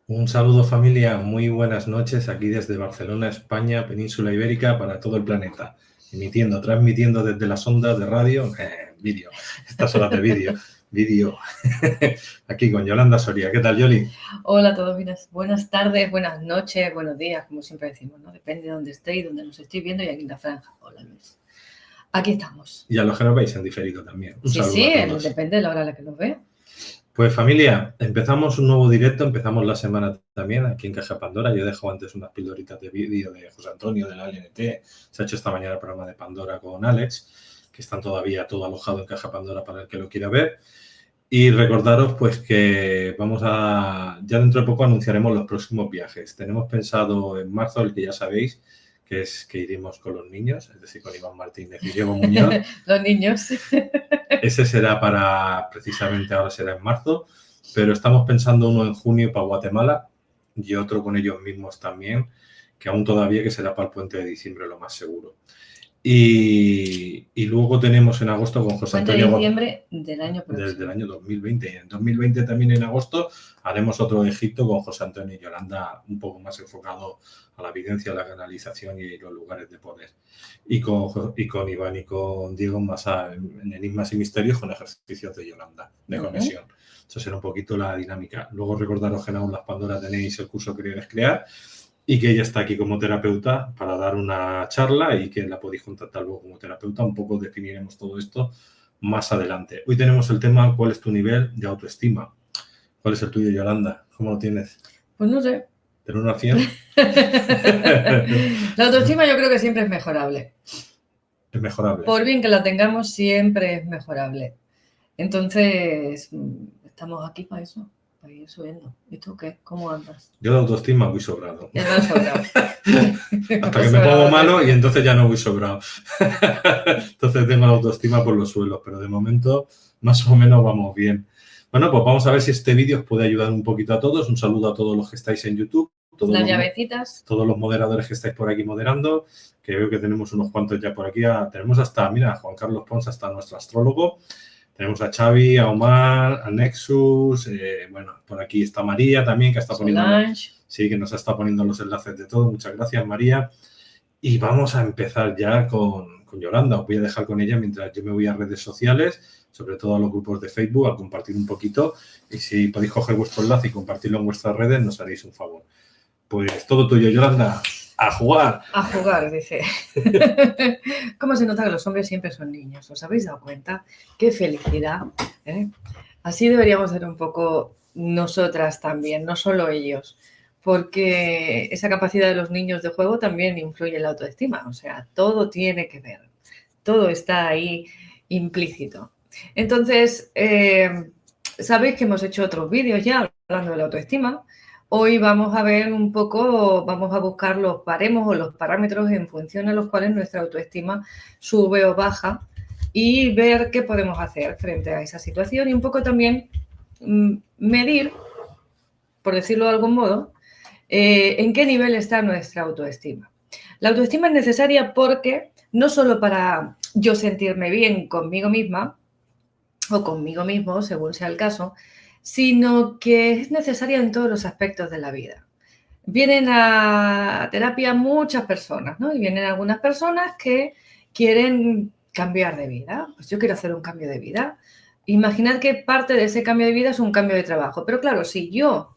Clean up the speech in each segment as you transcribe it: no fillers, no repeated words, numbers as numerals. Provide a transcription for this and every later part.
Un saludo familia, muy buenas noches aquí desde Barcelona, España, Península Ibérica para todo el planeta. Transmitiendo desde las ondas de radio, vídeo, estas horas de vídeo, aquí con Yolanda Soria. ¿Qué tal, Yoli? Hola a todos, buenas tardes, buenas noches, buenos días, como siempre decimos, ¿no? Depende de dónde estéis, dónde nos estéis viendo y aquí en la franja. Hola Luis. Aquí estamos. Y a los que nos veis en diferido también. Un saludo a todos. Depende de la hora a la que nos ve. Pues familia, empezamos un nuevo directo, empezamos la semana también aquí en Caja Pandora. Yo dejo antes unas pildoritas de vídeo de José Antonio, de la LNT. Se ha hecho esta mañana el programa de Pandora con Alex, que están todavía todo alojado en Caja Pandora para el que lo quiera ver. Y recordaros pues que ya dentro de poco anunciaremos los próximos viajes. Tenemos pensado en marzo, el que ya sabéis, que es que iremos con los niños, es decir, con Iván Martínez y Diego Muñoz. Los niños. Ese será precisamente ahora será en marzo, pero estamos pensando uno en junio para Guatemala y otro con ellos mismos también, que aún todavía que será para el puente de diciembre lo más seguro. Y luego tenemos en agosto con José Antonio. Puente de diciembre del año próximo. Desde el año 2020. Y en 2020 también en agosto haremos otro de Egipto con José Antonio y Yolanda, un poco más enfocado a la evidencia, la canalización y los lugares de poder. Y con Iván y con Diego más en enigmas y misterios con ejercicios de Yolanda, de conexión. Eso será un poquito la dinámica. Luego recordaros que en Aulas Pandora tenéis el curso Creer es Crear y que ella está aquí como terapeuta para dar una charla y que la podéis contactar luego como terapeuta. Un poco definiremos todo esto más adelante. Hoy tenemos el tema ¿cuál es tu nivel de autoestima? ¿Cuál es el tuyo, Yolanda? ¿Cómo lo tienes? Pues no sé. ¿Del 1 al 100? La autoestima yo creo que siempre es mejorable. Es mejorable. Por bien que la tengamos, siempre es mejorable. Entonces, estamos aquí para eso. Ir subiendo. ¿Y tú qué? ¿Cómo andas? Yo de autoestima voy sobrado. Sobrado. Hasta que me pongo malo y entonces ya no voy sobrado. Entonces tengo la autoestima por los suelos, pero de momento más o menos vamos bien. Bueno, pues vamos a ver si este vídeo os puede ayudar un poquito a todos. Un saludo a todos los que estáis en YouTube. Las llavecitas. Todos los moderadores que estáis por aquí moderando, que veo que tenemos unos cuantos ya por aquí. Tenemos hasta, mira, Juan Carlos Pons, hasta nuestro astrólogo. Tenemos a Xavi, a Omar, a Nexus, bueno, por aquí está María también, que está poniendo, sí, que nos está poniendo los enlaces de todo. Muchas gracias, María. Y vamos a empezar ya con Yolanda. Os voy a dejar con ella mientras yo me voy a redes sociales, sobre todo a los grupos de Facebook, a compartir un poquito. Y si podéis coger vuestro enlace y compartirlo en vuestras redes, nos haréis un favor. Pues todo tuyo, Yolanda. A jugar. A jugar, dice. ¿Cómo se nota que los hombres siempre son niños? ¿Os habéis dado cuenta? ¡Qué felicidad! ¿Eh? Así deberíamos ser un poco nosotras también, no solo ellos. Porque esa capacidad de los niños de juego también influye en la autoestima. O sea, todo tiene que ver. Todo está ahí implícito. Entonces, sabéis que hemos hecho otros vídeos ya hablando de la autoestima. Hoy vamos a ver un poco, vamos a buscar los baremos o los parámetros en función a los cuales nuestra autoestima sube o baja y ver qué podemos hacer frente a esa situación y un poco también medir, por decirlo de algún modo, en qué nivel está nuestra autoestima. La autoestima es necesaria porque no solo para yo sentirme bien conmigo misma o conmigo mismo, según sea el caso, sino que es necesaria en todos los aspectos de la vida. Vienen a terapia muchas personas, ¿no? Y vienen algunas personas que quieren cambiar de vida. Pues yo quiero hacer un cambio de vida. Imaginad que parte de ese cambio de vida es un cambio de trabajo. Pero claro, si yo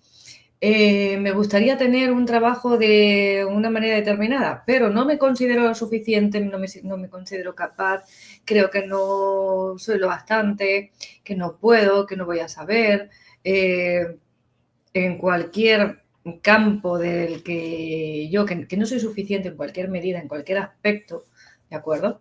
me gustaría tener un trabajo de una manera determinada, pero no me considero lo suficiente, no me considero capaz, creo que no soy lo bastante, que no puedo, que no voy a saber, en cualquier campo del que yo, que no soy suficiente en cualquier medida, en cualquier aspecto, ¿de acuerdo?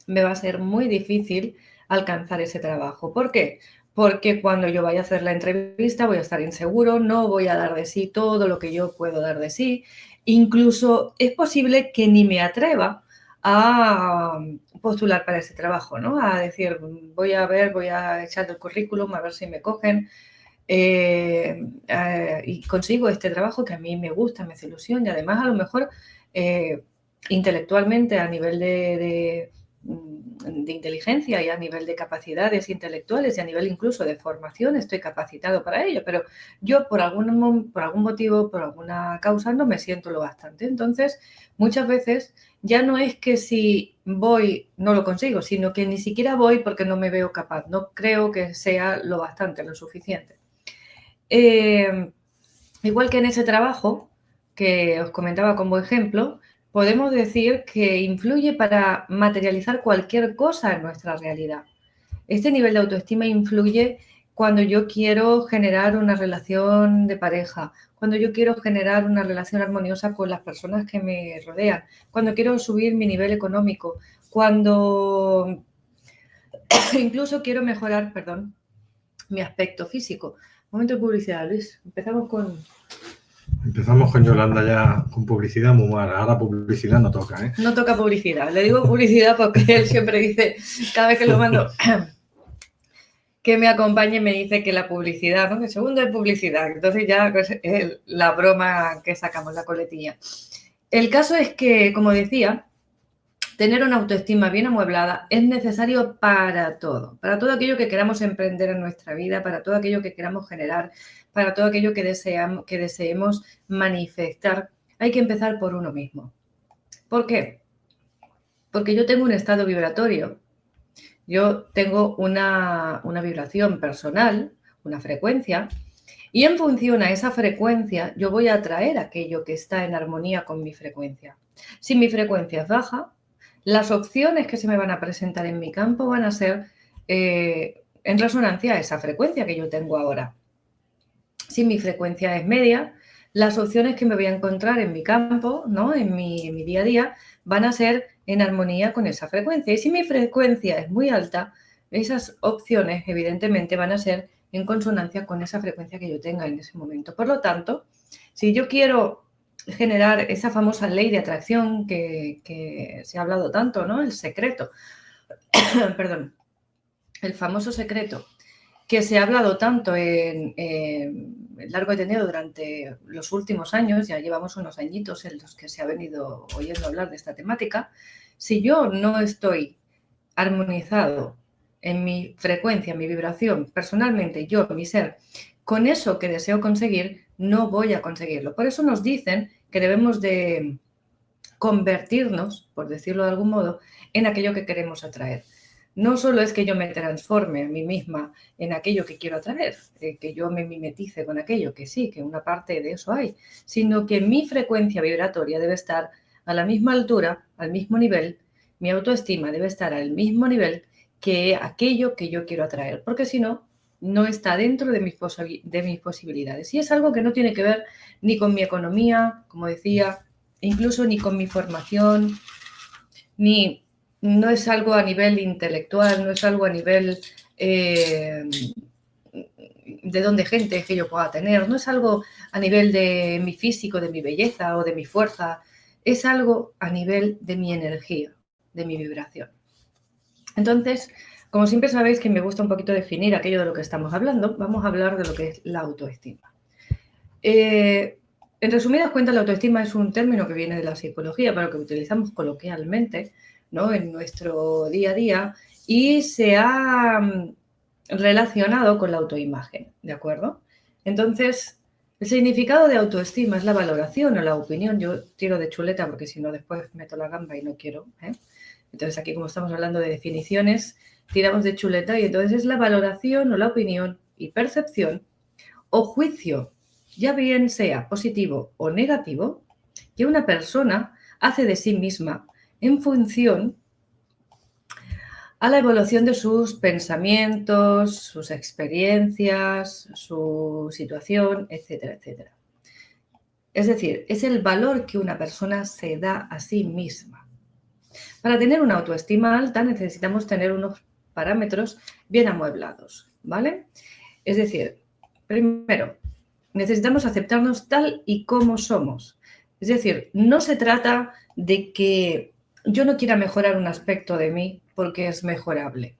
Me va a ser muy difícil alcanzar ese trabajo. ¿Por qué? Porque cuando yo vaya a hacer la entrevista voy a estar inseguro, no voy a dar de sí todo lo que yo puedo dar de sí. Incluso es posible que ni me atreva a postular para ese trabajo, ¿no? A decir, voy a echar el currículum, a ver si me cogen y consigo este trabajo que a mí me gusta, me hace ilusión y además a lo mejor intelectualmente a nivel de de inteligencia y a nivel de capacidades intelectuales y a nivel incluso de formación estoy capacitado para ello, pero yo por algún motivo, por alguna causa no me siento lo bastante. Entonces, muchas veces ya no es que si voy no lo consigo, sino que ni siquiera voy porque no me veo capaz, no creo que sea lo bastante, lo suficiente. Igual que en ese trabajo que os comentaba como ejemplo, podemos decir que influye para materializar cualquier cosa en nuestra realidad. Este nivel de autoestima influye cuando yo quiero generar una relación de pareja, cuando yo quiero generar una relación armoniosa con las personas que me rodean, cuando quiero subir mi nivel económico, cuando incluso quiero mejorar, mi aspecto físico. Momento de publicidad, Luis. Empezamos con Yolanda ya con publicidad muy mala. Ahora publicidad no toca, ¿eh? No toca publicidad. Le digo publicidad porque él siempre dice, cada vez que lo mando, que me acompañe, me dice que la publicidad, ¿no? Que el segundo es publicidad. Entonces ya pues, es la broma que sacamos, la coletilla. El caso es que, como decía, tener una autoestima bien amueblada es necesario para todo aquello que queramos emprender en nuestra vida, para todo aquello que queramos generar, para todo aquello que deseemos manifestar. Hay que empezar por uno mismo. ¿Por qué? Porque yo tengo un estado vibratorio. Yo tengo una vibración personal, una frecuencia, y en función a esa frecuencia yo voy a atraer aquello que está en armonía con mi frecuencia. Si mi frecuencia es baja, las opciones que se me van a presentar en mi campo van a ser en resonancia a esa frecuencia que yo tengo ahora. Si mi frecuencia es media, las opciones que me voy a encontrar en mi campo, ¿no? en mi día a día, van a ser en armonía con esa frecuencia. Y si mi frecuencia es muy alta, esas opciones evidentemente van a ser en consonancia con esa frecuencia que yo tenga en ese momento. Por lo tanto, si yo quiero generar esa famosa ley de atracción que se ha hablado tanto, ¿no? El secreto, perdón, el famoso secreto que se ha hablado tanto en largo y tendido durante los últimos años, ya llevamos unos añitos en los que se ha venido oyendo hablar de esta temática. Si yo no estoy armonizado en mi frecuencia, en mi vibración, personalmente, yo, mi ser, con eso que deseo conseguir, no voy a conseguirlo. Por eso nos dicen que debemos de convertirnos, por decirlo de algún modo, en aquello que queremos atraer. No solo es que yo me transforme a mí misma en aquello que quiero atraer, que yo me mimetice con aquello, que sí, que una parte de eso hay, sino que mi frecuencia vibratoria debe estar a la misma altura, al mismo nivel, mi autoestima debe estar al mismo nivel que aquello que yo quiero atraer, porque si no, no está dentro de mis posibilidades. Y es algo que no tiene que ver ni con mi economía, como decía, incluso ni con mi formación, no es algo a nivel intelectual, no es algo a nivel de dónde gente que yo pueda tener, no es algo a nivel de mi físico, de mi belleza o de mi fuerza, es algo a nivel de mi energía, de mi vibración. Entonces, como siempre sabéis que me gusta un poquito definir aquello de lo que estamos hablando, vamos a hablar de lo que es la autoestima. En resumidas cuentas, la autoestima es un término que viene de la psicología, pero que utilizamos coloquialmente, ¿no? En nuestro día a día y se ha relacionado con la autoimagen, ¿de acuerdo? Entonces, el significado de autoestima es la valoración o la opinión. Yo tiro de chuleta porque si no después meto la gamba y no quiero, ¿eh? Entonces aquí como estamos hablando de definiciones, tiramos de chuleta y entonces es la valoración o la opinión y percepción o juicio, ya bien sea positivo o negativo, que una persona hace de sí misma en función a la evolución de sus pensamientos, sus experiencias, su situación, etcétera, etcétera. Es decir, es el valor que una persona se da a sí misma. Para tener una autoestima alta necesitamos tener unos parámetros bien amueblados, ¿vale? Es decir, primero, necesitamos aceptarnos tal y como somos. Es decir, no se trata de que yo no quiera mejorar un aspecto de mí porque es mejorable,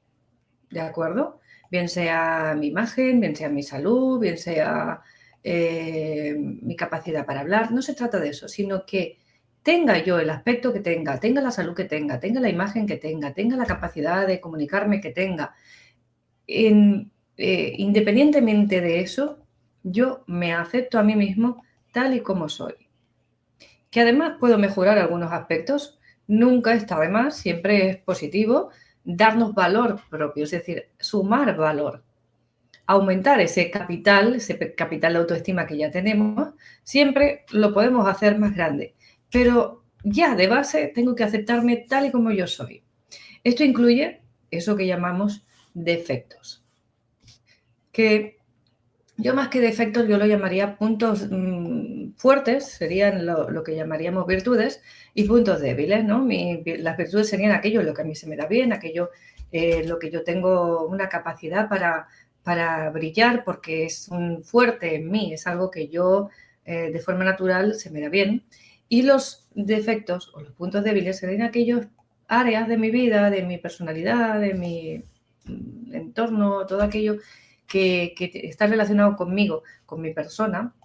¿de acuerdo? Bien sea mi imagen, bien sea mi salud, bien sea mi capacidad para hablar, no se trata de eso, sino que tenga yo el aspecto que tenga la salud que tenga la imagen que tenga la capacidad de comunicarme que tenga, independientemente de eso, yo me acepto a mí mismo tal y como soy. Que además puedo mejorar algunos aspectos, nunca está de más, siempre es positivo darnos valor propio, es decir, sumar valor, aumentar ese capital de autoestima que ya tenemos, siempre lo podemos hacer más grande, pero ya de base tengo que aceptarme tal y como yo soy. Esto incluye eso que llamamos defectos, que yo más que defectos, yo lo llamaría puntos fuertes, serían lo que llamaríamos virtudes, y puntos débiles, ¿no? Las virtudes serían aquello en lo que a mí se me da bien, aquello lo que yo tengo una capacidad para brillar, porque es un fuerte en mí, es algo que yo de forma natural se me da bien. Y los defectos o los puntos débiles serían aquellas áreas de mi vida, de mi personalidad, de mi entorno, todo aquello que está relacionado conmigo, con mi persona,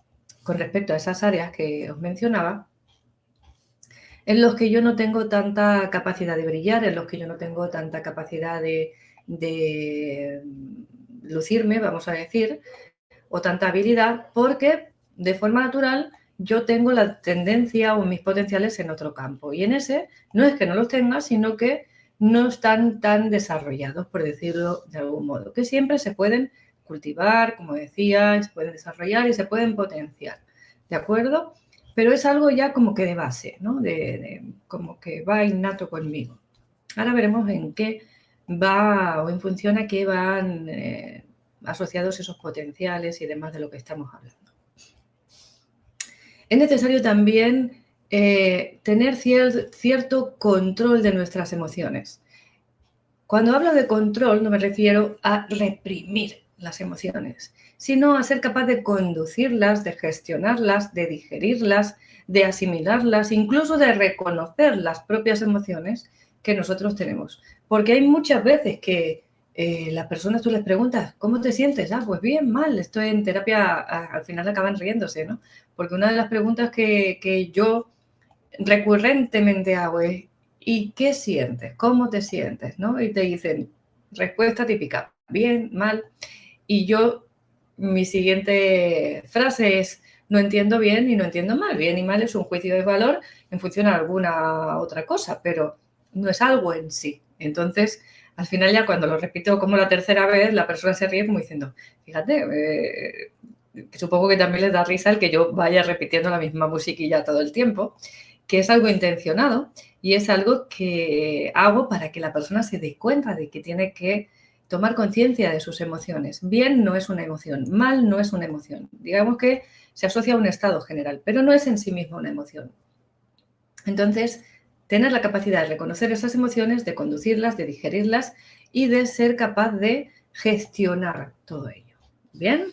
con respecto a esas áreas que os mencionaba, en los que yo no tengo tanta capacidad de brillar, en los que yo no tengo tanta capacidad de lucirme, vamos a decir, o tanta habilidad, porque de forma natural yo tengo la tendencia o mis potenciales en otro campo. Y en ese no es que no los tenga, sino que no están tan desarrollados, por decirlo de algún modo, que siempre se pueden cultivar, como decía, se pueden desarrollar y se pueden potenciar, ¿de acuerdo? Pero es algo ya como que de base, ¿no? Como que va innato conmigo. Ahora veremos en qué va o en función a qué van asociados esos potenciales y demás de lo que estamos hablando. Es necesario también tener cierto control de nuestras emociones. Cuando hablo de control no me refiero a reprimir las emociones, sino a ser capaz de conducirlas, de gestionarlas, de digerirlas, de asimilarlas, incluso de reconocer las propias emociones que nosotros tenemos. Porque hay muchas veces que las personas tú les preguntas, ¿cómo te sientes? Ah, pues bien, mal, estoy en terapia, al final acaban riéndose, ¿no? Porque una de las preguntas que yo recurrentemente hago es, ¿y qué sientes? ¿Cómo te sientes? ¿No? Y te dicen, respuesta típica, bien, mal. Y yo, mi siguiente frase es, no entiendo bien y no entiendo mal. Bien y mal es un juicio de valor en función a alguna otra cosa, pero no es algo en sí. Entonces, al final ya cuando lo repito como la tercera vez, la persona se ríe como diciendo, fíjate, supongo que también les da risa el que yo vaya repitiendo la misma musiquilla todo el tiempo, que es algo intencionado y es algo que hago para que la persona se dé cuenta de que tiene que tomar conciencia de sus emociones. Bien no es una emoción, mal no es una emoción. Digamos que se asocia a un estado general, pero no es en sí mismo una emoción. Entonces, tener la capacidad de reconocer esas emociones, de conducirlas, de digerirlas y de ser capaz de gestionar todo ello. ¿Bien?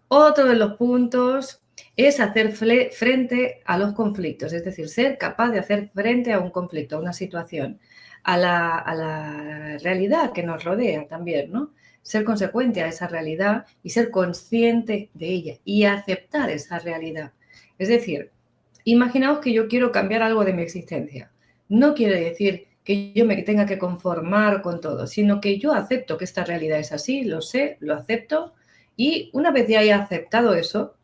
Otro de los puntos es hacer frente a los conflictos, es decir, ser capaz de hacer frente a un conflicto, a una situación, a la realidad que nos rodea también, ¿no? Ser consecuente a esa realidad y ser consciente de ella y aceptar esa realidad. Es decir, imaginaos que yo quiero cambiar algo de mi existencia. No quiere decir que yo me tenga que conformar con todo, sino que yo acepto que esta realidad es así, lo sé, lo acepto y una vez ya haya aceptado eso,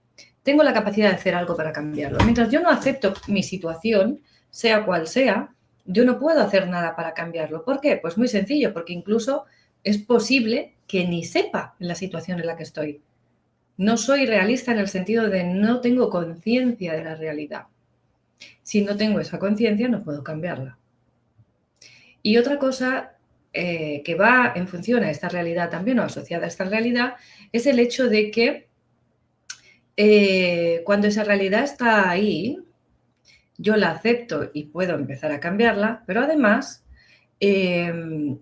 tengo la capacidad de hacer algo para cambiarlo. Mientras yo no acepto mi situación, sea cual sea, yo no puedo hacer nada para cambiarlo. ¿Por qué? Pues muy sencillo, porque incluso es posible que ni sepa la situación en la que estoy. No soy realista en el sentido de no tengo conciencia de la realidad. Si no tengo esa conciencia, no puedo cambiarla. Y otra cosa que va en función a esta realidad también o asociada a esta realidad es el hecho de que cuando esa realidad está ahí, yo la acepto y puedo empezar a cambiarla, pero además tengo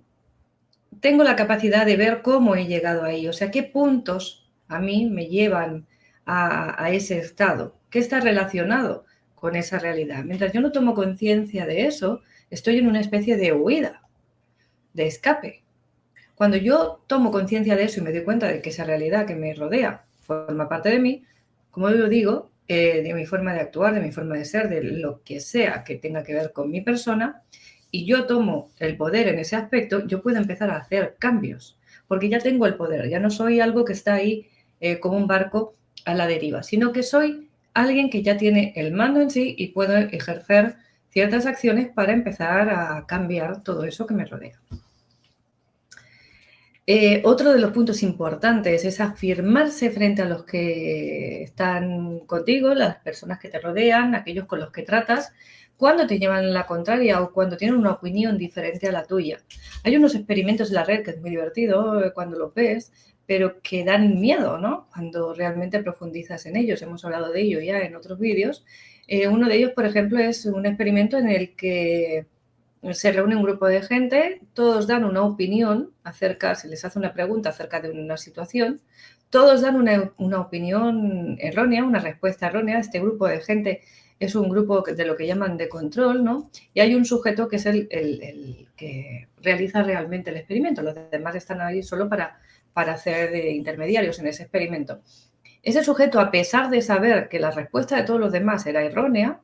la capacidad de ver cómo he llegado ahí, o sea, qué puntos a mí me llevan a ese estado, qué está relacionado con esa realidad. Mientras yo no tomo conciencia de eso, estoy en una especie de huida, de escape. Cuando yo tomo conciencia de eso y me doy cuenta de que esa realidad que me rodea forma parte de mí, como yo digo, de mi forma de actuar, de mi forma de ser, de lo que sea que tenga que ver con mi persona, y yo tomo el poder en ese aspecto, yo puedo empezar a hacer cambios, porque ya tengo el poder, ya no soy algo que está ahí como un barco a la deriva, sino que soy alguien que ya tiene el mando en sí y puedo ejercer ciertas acciones para empezar a cambiar todo eso que me rodea. Otro de los puntos importantes es afirmarse frente a los que están contigo, las personas que te rodean, aquellos con los que tratas, cuando te llevan la contraria o cuando tienen una opinión diferente a la tuya. Hay unos experimentos en la red que es muy divertido cuando los ves, pero que dan miedo, ¿no? Cuando realmente profundizas en ellos. Hemos hablado de ello ya en otros vídeos. Uno de ellos, por ejemplo, es un experimento en el que se reúne un grupo de gente, todos dan una opinión acerca, se les hace una pregunta acerca de una situación, todos dan una opinión errónea, una respuesta errónea. Este grupo de gente es un grupo de lo que llaman de control, ¿no? Y hay un sujeto que es el que realiza realmente el experimento. Los demás están ahí solo para hacer de intermediarios en ese experimento. Ese sujeto, a pesar de saber que la respuesta de todos los demás era errónea,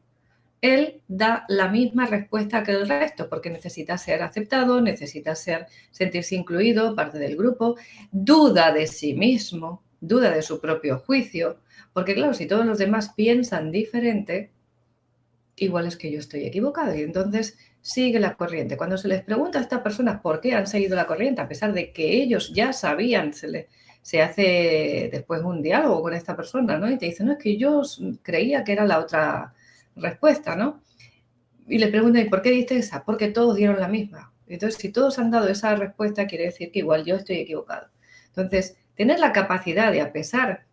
él da la misma respuesta que el resto, porque necesita ser aceptado, necesita sentirse incluido, parte del grupo, duda de sí mismo, duda de su propio juicio, porque claro, si todos los demás piensan diferente, igual es que yo estoy equivocado y entonces sigue la corriente. Cuando se les pregunta a estas personas por qué han seguido la corriente, a pesar de que ellos ya sabían, se hace después un diálogo con esta persona, ¿no? Y te dicen, no, es que yo creía que era la otra respuesta, ¿no? Y le preguntan, ¿y por qué diste esa? Porque todos dieron la misma. Entonces, si todos han dado esa respuesta, quiere decir que igual yo estoy equivocado. Entonces, tener la capacidad de, a pesar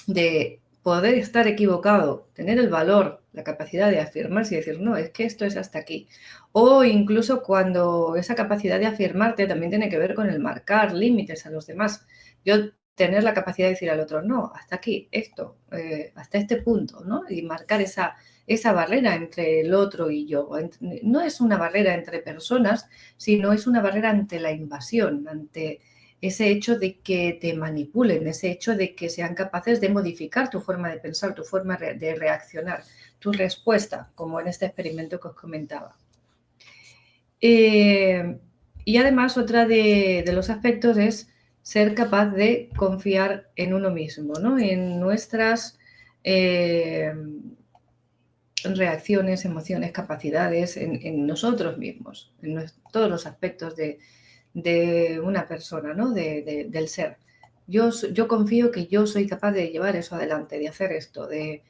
de poder estar equivocado, tener el valor, la capacidad de afirmarse y decir, no, es que esto es hasta aquí. O incluso cuando esa capacidad de afirmarte también tiene que ver con el marcar límites a los demás. Yo tener la capacidad de decir al otro, no, hasta aquí, esto, hasta este punto, ¿no? Y marcar esa barrera entre el otro y yo. No es una barrera entre personas, sino es una barrera ante la invasión, ante ese hecho de que te manipulen, ese hecho de que sean capaces de modificar tu forma de pensar, tu forma de reaccionar, tu respuesta, como en este experimento que os comentaba. Y además, otra de los aspectos es ser capaz de confiar en uno mismo, ¿no? En nuestras reacciones, emociones, capacidades, en nosotros mismos, en todos los aspectos de una persona, ¿no? Del ser. Yo confío que yo soy capaz de llevar eso adelante, de hacer esto, de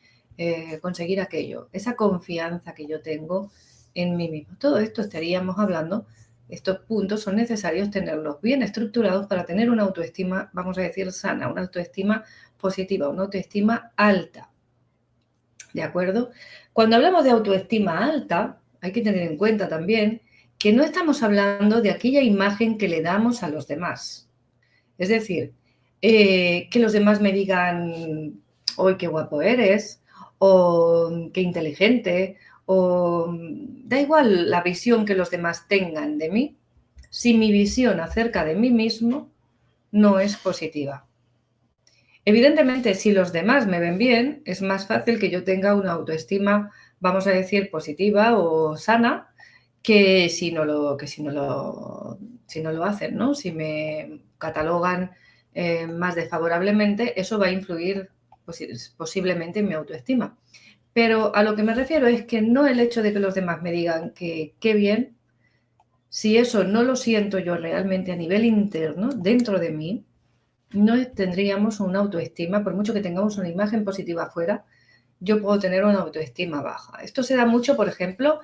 conseguir aquello. Esa confianza que yo tengo en mí mismo. Todo esto estaríamos hablando, estos puntos son necesarios tenerlos bien estructurados para tener una autoestima, vamos a decir, sana, una autoestima positiva, una autoestima alta. ¿De acuerdo? Cuando hablamos de autoestima alta, hay que tener en cuenta también que no estamos hablando de aquella imagen que le damos a los demás. Es decir, que los demás me digan, ¡hoy qué guapo eres! O qué inteligente, o da igual la visión que los demás tengan de mí, si mi visión acerca de mí mismo no es positiva. Evidentemente, si los demás me ven bien, es más fácil que yo tenga una autoestima, vamos a decir, positiva o sana, que si no lo hacen, ¿no? Si me catalogan más desfavorablemente, eso va a influir posiblemente en mi autoestima. Pero a lo que me refiero es que no el hecho de que los demás me digan que qué bien, si eso no lo siento yo realmente a nivel interno, dentro de mí, no tendríamos una autoestima, por mucho que tengamos una imagen positiva afuera, yo puedo tener una autoestima baja. Esto se da mucho, por ejemplo,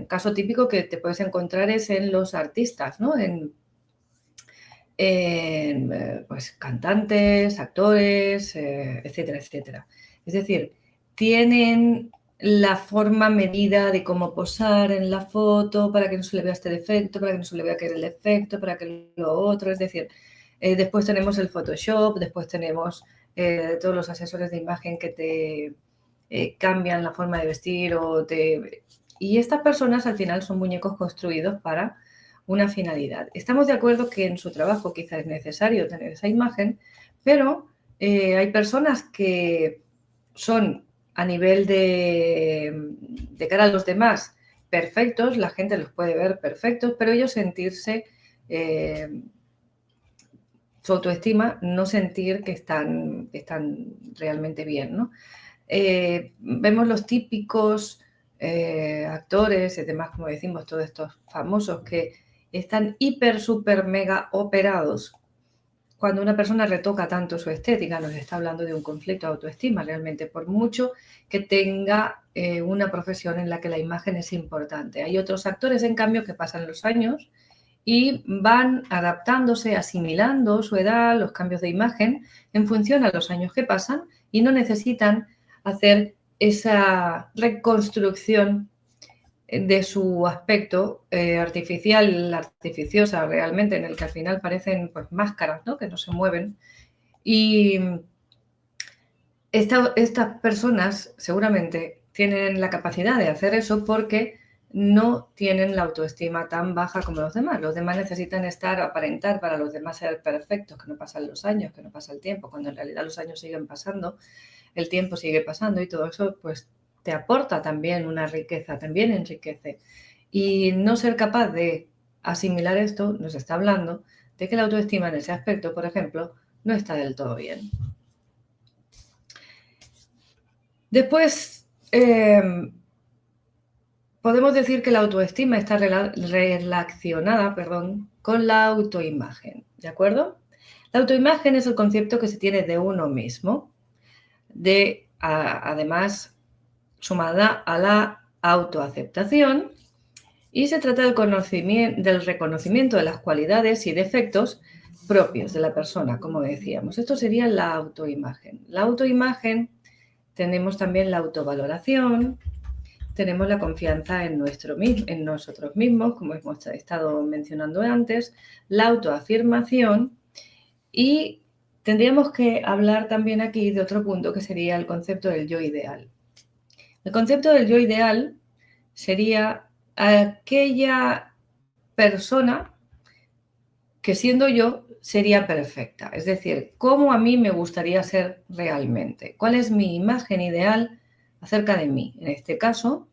caso típico que te puedes encontrar es en los artistas, ¿no? Pues, cantantes, actores, etcétera, etcétera. Es decir, tienen la forma medida de cómo posar en la foto para que no se le vea este defecto, para que no se le vea aquel defecto, para que lo otro, es decir, después tenemos el Photoshop, después tenemos todos los asesores de imagen que te cambian la forma de vestir y estas personas al final son muñecos construidos para una finalidad. Estamos de acuerdo que en su trabajo quizás es necesario tener esa imagen, pero hay personas que son a nivel de cara a los demás perfectos, la gente los puede ver perfectos, pero ellos sentirse, su autoestima, no sentir que están realmente bien, ¿no? Vemos los típicos actores y demás, como decimos, todos estos famosos que están hiper, super, mega operados. Cuando una persona retoca tanto su estética, nos está hablando de un conflicto de autoestima realmente, por mucho que tenga una profesión en la que la imagen es importante. Hay otros actores, en cambio, que pasan los años y van adaptándose, asimilando su edad, los cambios de imagen, en función a los años que pasan y no necesitan hacer esa reconstrucción de su aspecto artificial, artificiosa realmente, en el que al final parecen pues, máscaras, ¿no? Que no se mueven. Y estas personas seguramente tienen la capacidad de hacer eso porque no tienen la autoestima tan baja como los demás. Los demás necesitan aparentar para los demás ser perfectos, que no pasan los años, que no pasa el tiempo, cuando en realidad los años siguen pasando, el tiempo sigue pasando y todo eso pues te aporta también una riqueza, también enriquece. Y no ser capaz de asimilar esto nos está hablando de que la autoestima en ese aspecto, por ejemplo, no está del todo bien. Después, podemos decir que la autoestima está relacionada con la autoimagen, ¿de acuerdo? La autoimagen es el concepto que se tiene de uno mismo, además sumada a la autoaceptación, y se trata del reconocimiento de las cualidades y defectos propios de la persona, como decíamos. Esto sería la autoimagen. La autoimagen, tenemos también la autovaloración, tenemos la confianza en nosotros mismos, como hemos estado mencionando antes, la autoafirmación, y tendríamos que hablar también aquí de otro punto que sería el concepto del yo ideal. El concepto del yo ideal sería aquella persona que siendo yo sería perfecta. Es decir, cómo a mí me gustaría ser realmente. ¿Cuál es mi imagen ideal acerca de mí? En este caso,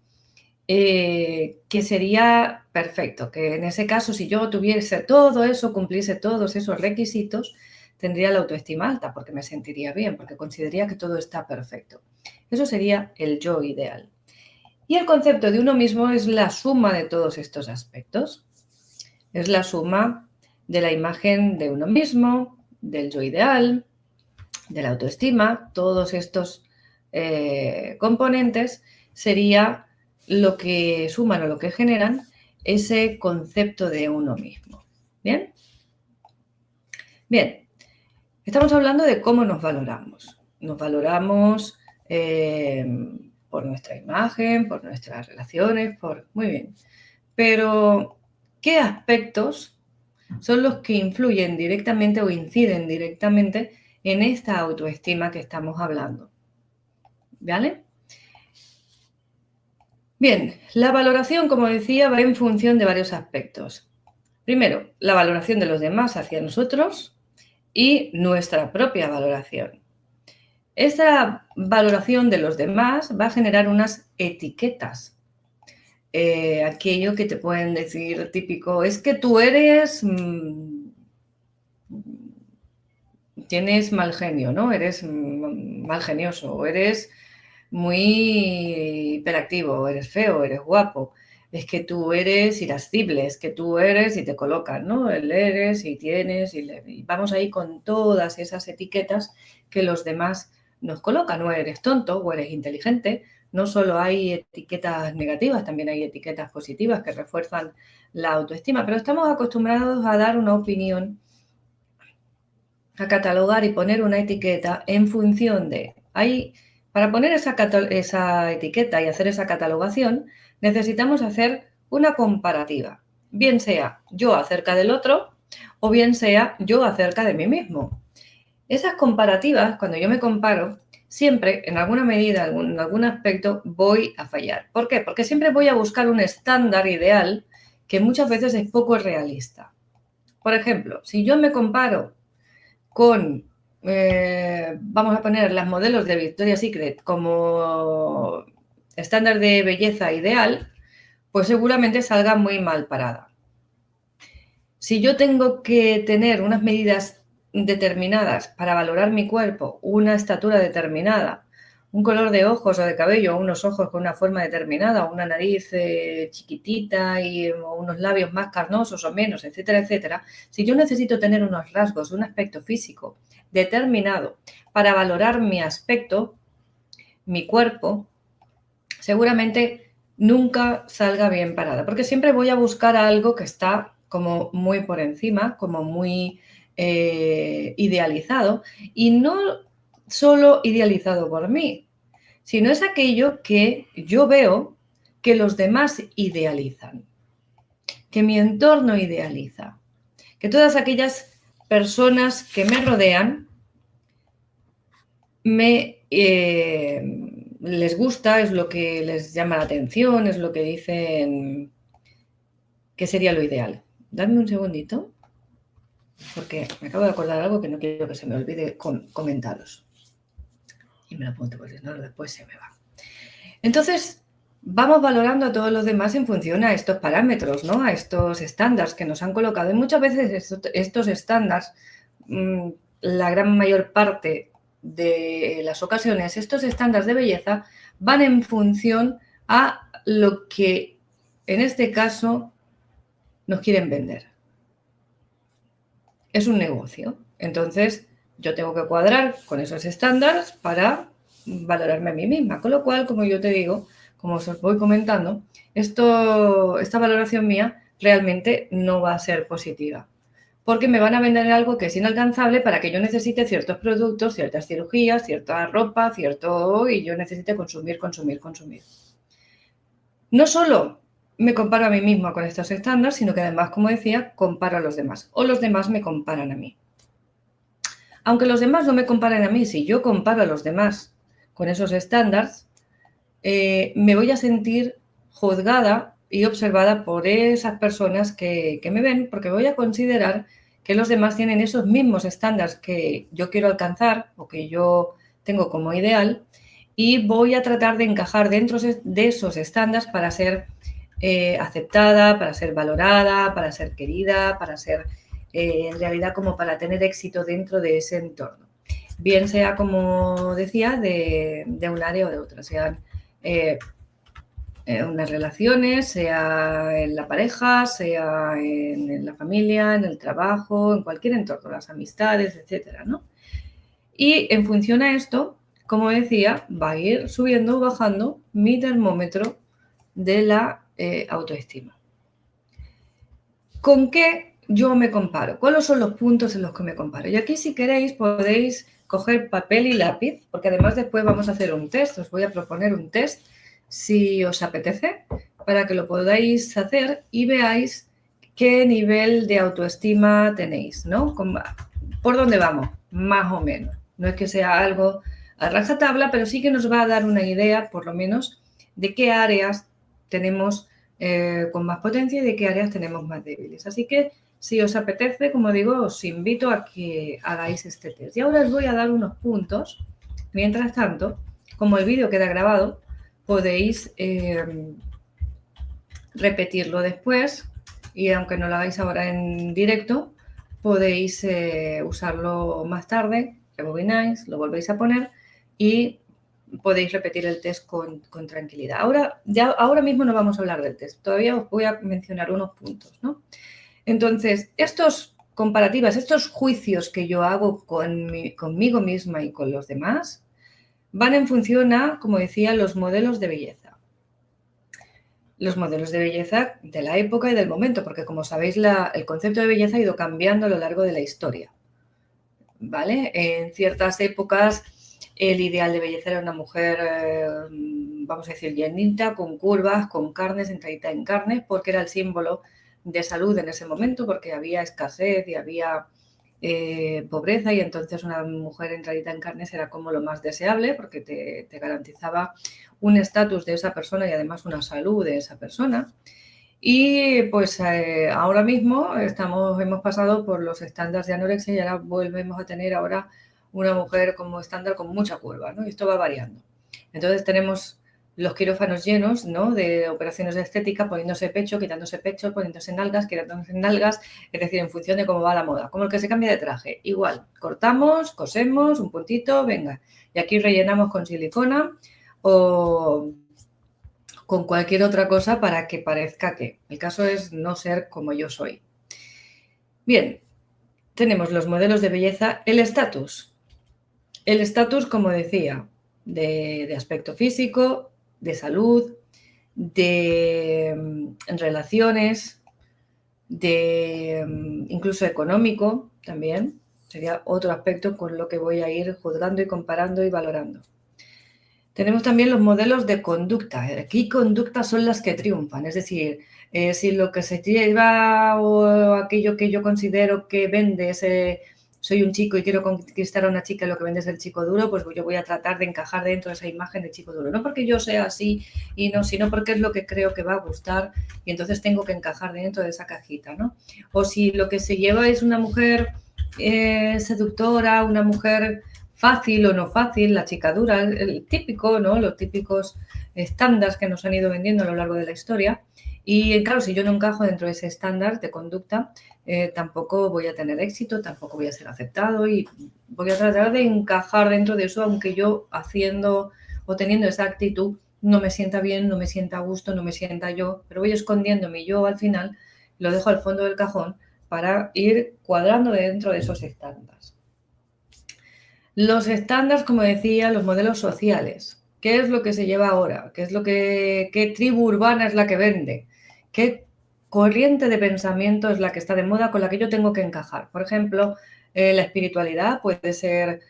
que sería perfecto. Que en ese caso, si yo tuviese todo eso, cumpliese todos esos requisitos, tendría la autoestima alta porque me sentiría bien, porque consideraría que todo está perfecto. Eso sería el yo ideal. Y el concepto de uno mismo es la suma de todos estos aspectos. Es la suma de la imagen de uno mismo, del yo ideal, de la autoestima. Todos estos componentes sería lo que suman o lo que generan ese concepto de uno mismo. ¿Bien? Bien. Estamos hablando de cómo nos valoramos. Nos valoramos por nuestra imagen, por nuestras relaciones, muy bien. Pero, ¿qué aspectos son los que influyen directamente o inciden directamente en esta autoestima que estamos hablando? ¿Vale? Bien, la valoración, como decía, va en función de varios aspectos. Primero, la valoración de los demás hacia nosotros y nuestra propia valoración. Esta valoración de los demás va a generar unas etiquetas. Aquello que te pueden decir típico, es que tú eres, tienes mal genio, ¿no? Eres mal genioso, o eres muy hiperactivo, o eres feo, eres guapo. Es que tú eres irascible, es que tú eres y te colocan, ¿no? El eres y tienes y vamos ahí con todas esas etiquetas que los demás nos colocan. O eres tonto o eres inteligente. No solo hay etiquetas negativas, también hay etiquetas positivas que refuerzan la autoestima, pero estamos acostumbrados a dar una opinión, a catalogar y poner una etiqueta en función de... Para poner esa etiqueta y hacer esa catalogación, necesitamos hacer una comparativa, bien sea yo acerca del otro o bien sea yo acerca de mí mismo. Esas comparativas, cuando yo me comparo, siempre, en alguna medida, en algún aspecto, voy a fallar. ¿Por qué? Porque siempre voy a buscar un estándar ideal que muchas veces es poco realista. Por ejemplo, si yo me comparo con vamos a poner las modelos de Victoria's Secret como estándar de belleza ideal, pues seguramente salga muy mal parada. Si yo tengo que tener unas medidas determinadas para valorar mi cuerpo, una estatura determinada, un color de ojos o de cabello, unos ojos con una forma determinada, una nariz chiquitita y unos labios más carnosos o menos, etcétera, etcétera, si yo necesito tener unos rasgos, un aspecto físico determinado para valorar mi aspecto, mi cuerpo, seguramente nunca salga bien parada, porque siempre voy a buscar algo que está como muy por encima, como muy idealizado, y no solo idealizado por mí, sino es aquello que yo veo que los demás idealizan, que mi entorno idealiza, que todas aquellas personas que me rodean les gusta, es lo que les llama la atención, es lo que dicen que sería lo ideal. Dadme un segundito, porque me acabo de acordar algo que no quiero que se me olvide comentaros. Y me lo apunto, porque no, después se me va. Entonces, vamos valorando a todos los demás en función a estos parámetros, ¿no? A estos estándares que nos han colocado. Y muchas veces estos estándares, la gran mayor parte de las ocasiones, estos estándares de belleza van en función a lo que, en este caso, nos quieren vender. Es un negocio. Entonces, yo tengo que cuadrar con esos estándares para valorarme a mí misma. Con lo cual, como yo te digo, como os voy comentando, esta valoración mía realmente no va a ser positiva. Porque me van a vender algo que es inalcanzable para que yo necesite ciertos productos, ciertas cirugías, cierta ropa, y yo necesite consumir. No solo me comparo a mí misma con estos estándares, sino que además, como decía, comparo a los demás. O los demás me comparan a mí. Aunque los demás no me comparen a mí, si yo comparo a los demás con esos estándares, me voy a sentir juzgada y observada por esas personas que me ven, porque voy a considerar que los demás tienen esos mismos estándares que yo quiero alcanzar o que yo tengo como ideal, y voy a tratar de encajar dentro de esos estándares para ser aceptada, para ser valorada, para ser querida, para ser en realidad como para tener éxito dentro de ese entorno. Bien sea, como decía, de un área o de otra, sean unas relaciones, sea en la pareja, sea en la familia, en el trabajo, en cualquier entorno, las amistades, etcétera, ¿no? Y en función a esto, como decía, va a ir subiendo o bajando mi termómetro de la autoestima. ¿Con qué yo me comparo? ¿Cuáles son los puntos en los que me comparo? Y aquí, si queréis, podéis coger papel y lápiz, porque además después vamos a hacer un test. Os voy a proponer un test, si os apetece, para que lo podáis hacer y veáis qué nivel de autoestima tenéis, ¿no? ¿Por dónde vamos? Más o menos. No es que sea algo a rajatabla, pero sí que nos va a dar una idea, por lo menos, de qué áreas tenemos con más potencia y de qué áreas tenemos más débiles. Así que, si os apetece, como digo, os invito a que hagáis este test. Y ahora os voy a dar unos puntos. Mientras tanto, como el vídeo queda grabado, podéis repetirlo después, y aunque no lo hagáis ahora en directo, podéis usarlo más tarde, rebobináis, lo volvéis a poner y podéis repetir el test con tranquilidad. Ahora mismo no vamos a hablar del test, todavía os voy a mencionar unos puntos, ¿no? Entonces, estos comparativas, estos juicios que yo hago conmigo misma y con los demás, van en función a, como decía, los modelos de belleza. Los modelos de belleza de la época y del momento, porque como sabéis, el concepto de belleza ha ido cambiando a lo largo de la historia, ¿vale? En ciertas épocas el ideal de belleza era una mujer, vamos a decir, llenita, con curvas, con carnes, entradita en carnes, porque era el símbolo de salud en ese momento, porque había escasez y había pobreza, y entonces una mujer entradita en carnes era como lo más deseable, porque te garantizaba un estatus de esa persona y además una salud de esa persona. Y pues ahora mismo hemos pasado por los estándares de anorexia y ahora volvemos a tener ahora una mujer como estándar con mucha curva, ¿no? Y esto va variando. Entonces tenemos los quirófanos llenos, ¿no? De operaciones de estética, poniéndose pecho, poniéndose nalgas, quitándose nalgas, es decir, en función de cómo va la moda. Como el que se cambia de traje. Igual, cortamos, cosemos, un puntito, venga. Y aquí rellenamos con silicona o con cualquier otra cosa para que parezca que. El caso es no ser como yo soy. Bien, tenemos los modelos de belleza, el estatus. El estatus, como decía, de aspecto físico, de salud, de relaciones, de incluso económico también. Sería otro aspecto con lo que voy a ir juzgando y comparando y valorando. Tenemos también los modelos de conducta. Aquí conductas son las que triunfan, es decir, si lo que se lleva o aquello que yo considero que vende soy un chico y quiero conquistar a una chica y lo que vende es el chico duro, pues yo voy a tratar de encajar dentro de esa imagen de chico duro. No porque yo sea así y no, sino porque es lo que creo que va a gustar y entonces tengo que encajar dentro de esa cajita, ¿no? O si lo que se lleva es una mujer seductora, una mujer fácil o no fácil, la chica dura, el típico, ¿no? Los típicos estándares que nos han ido vendiendo a lo largo de la historia. Y claro, si yo no encajo dentro de ese estándar de conducta, tampoco voy a tener éxito, tampoco voy a ser aceptado y voy a tratar de encajar dentro de eso, aunque yo haciendo o teniendo esa actitud no me sienta bien, no me sienta a gusto, no me sienta yo, pero voy escondiéndome yo al final, lo dejo al fondo del cajón para ir cuadrando dentro de esos estándares. Los estándares, como decía, los modelos sociales. ¿Qué es lo que se lleva ahora? ¿Qué tribu urbana es la que vende? ¿Qué corriente de pensamiento es la que está de moda con la que yo tengo que encajar? Por ejemplo, la espiritualidad puede ser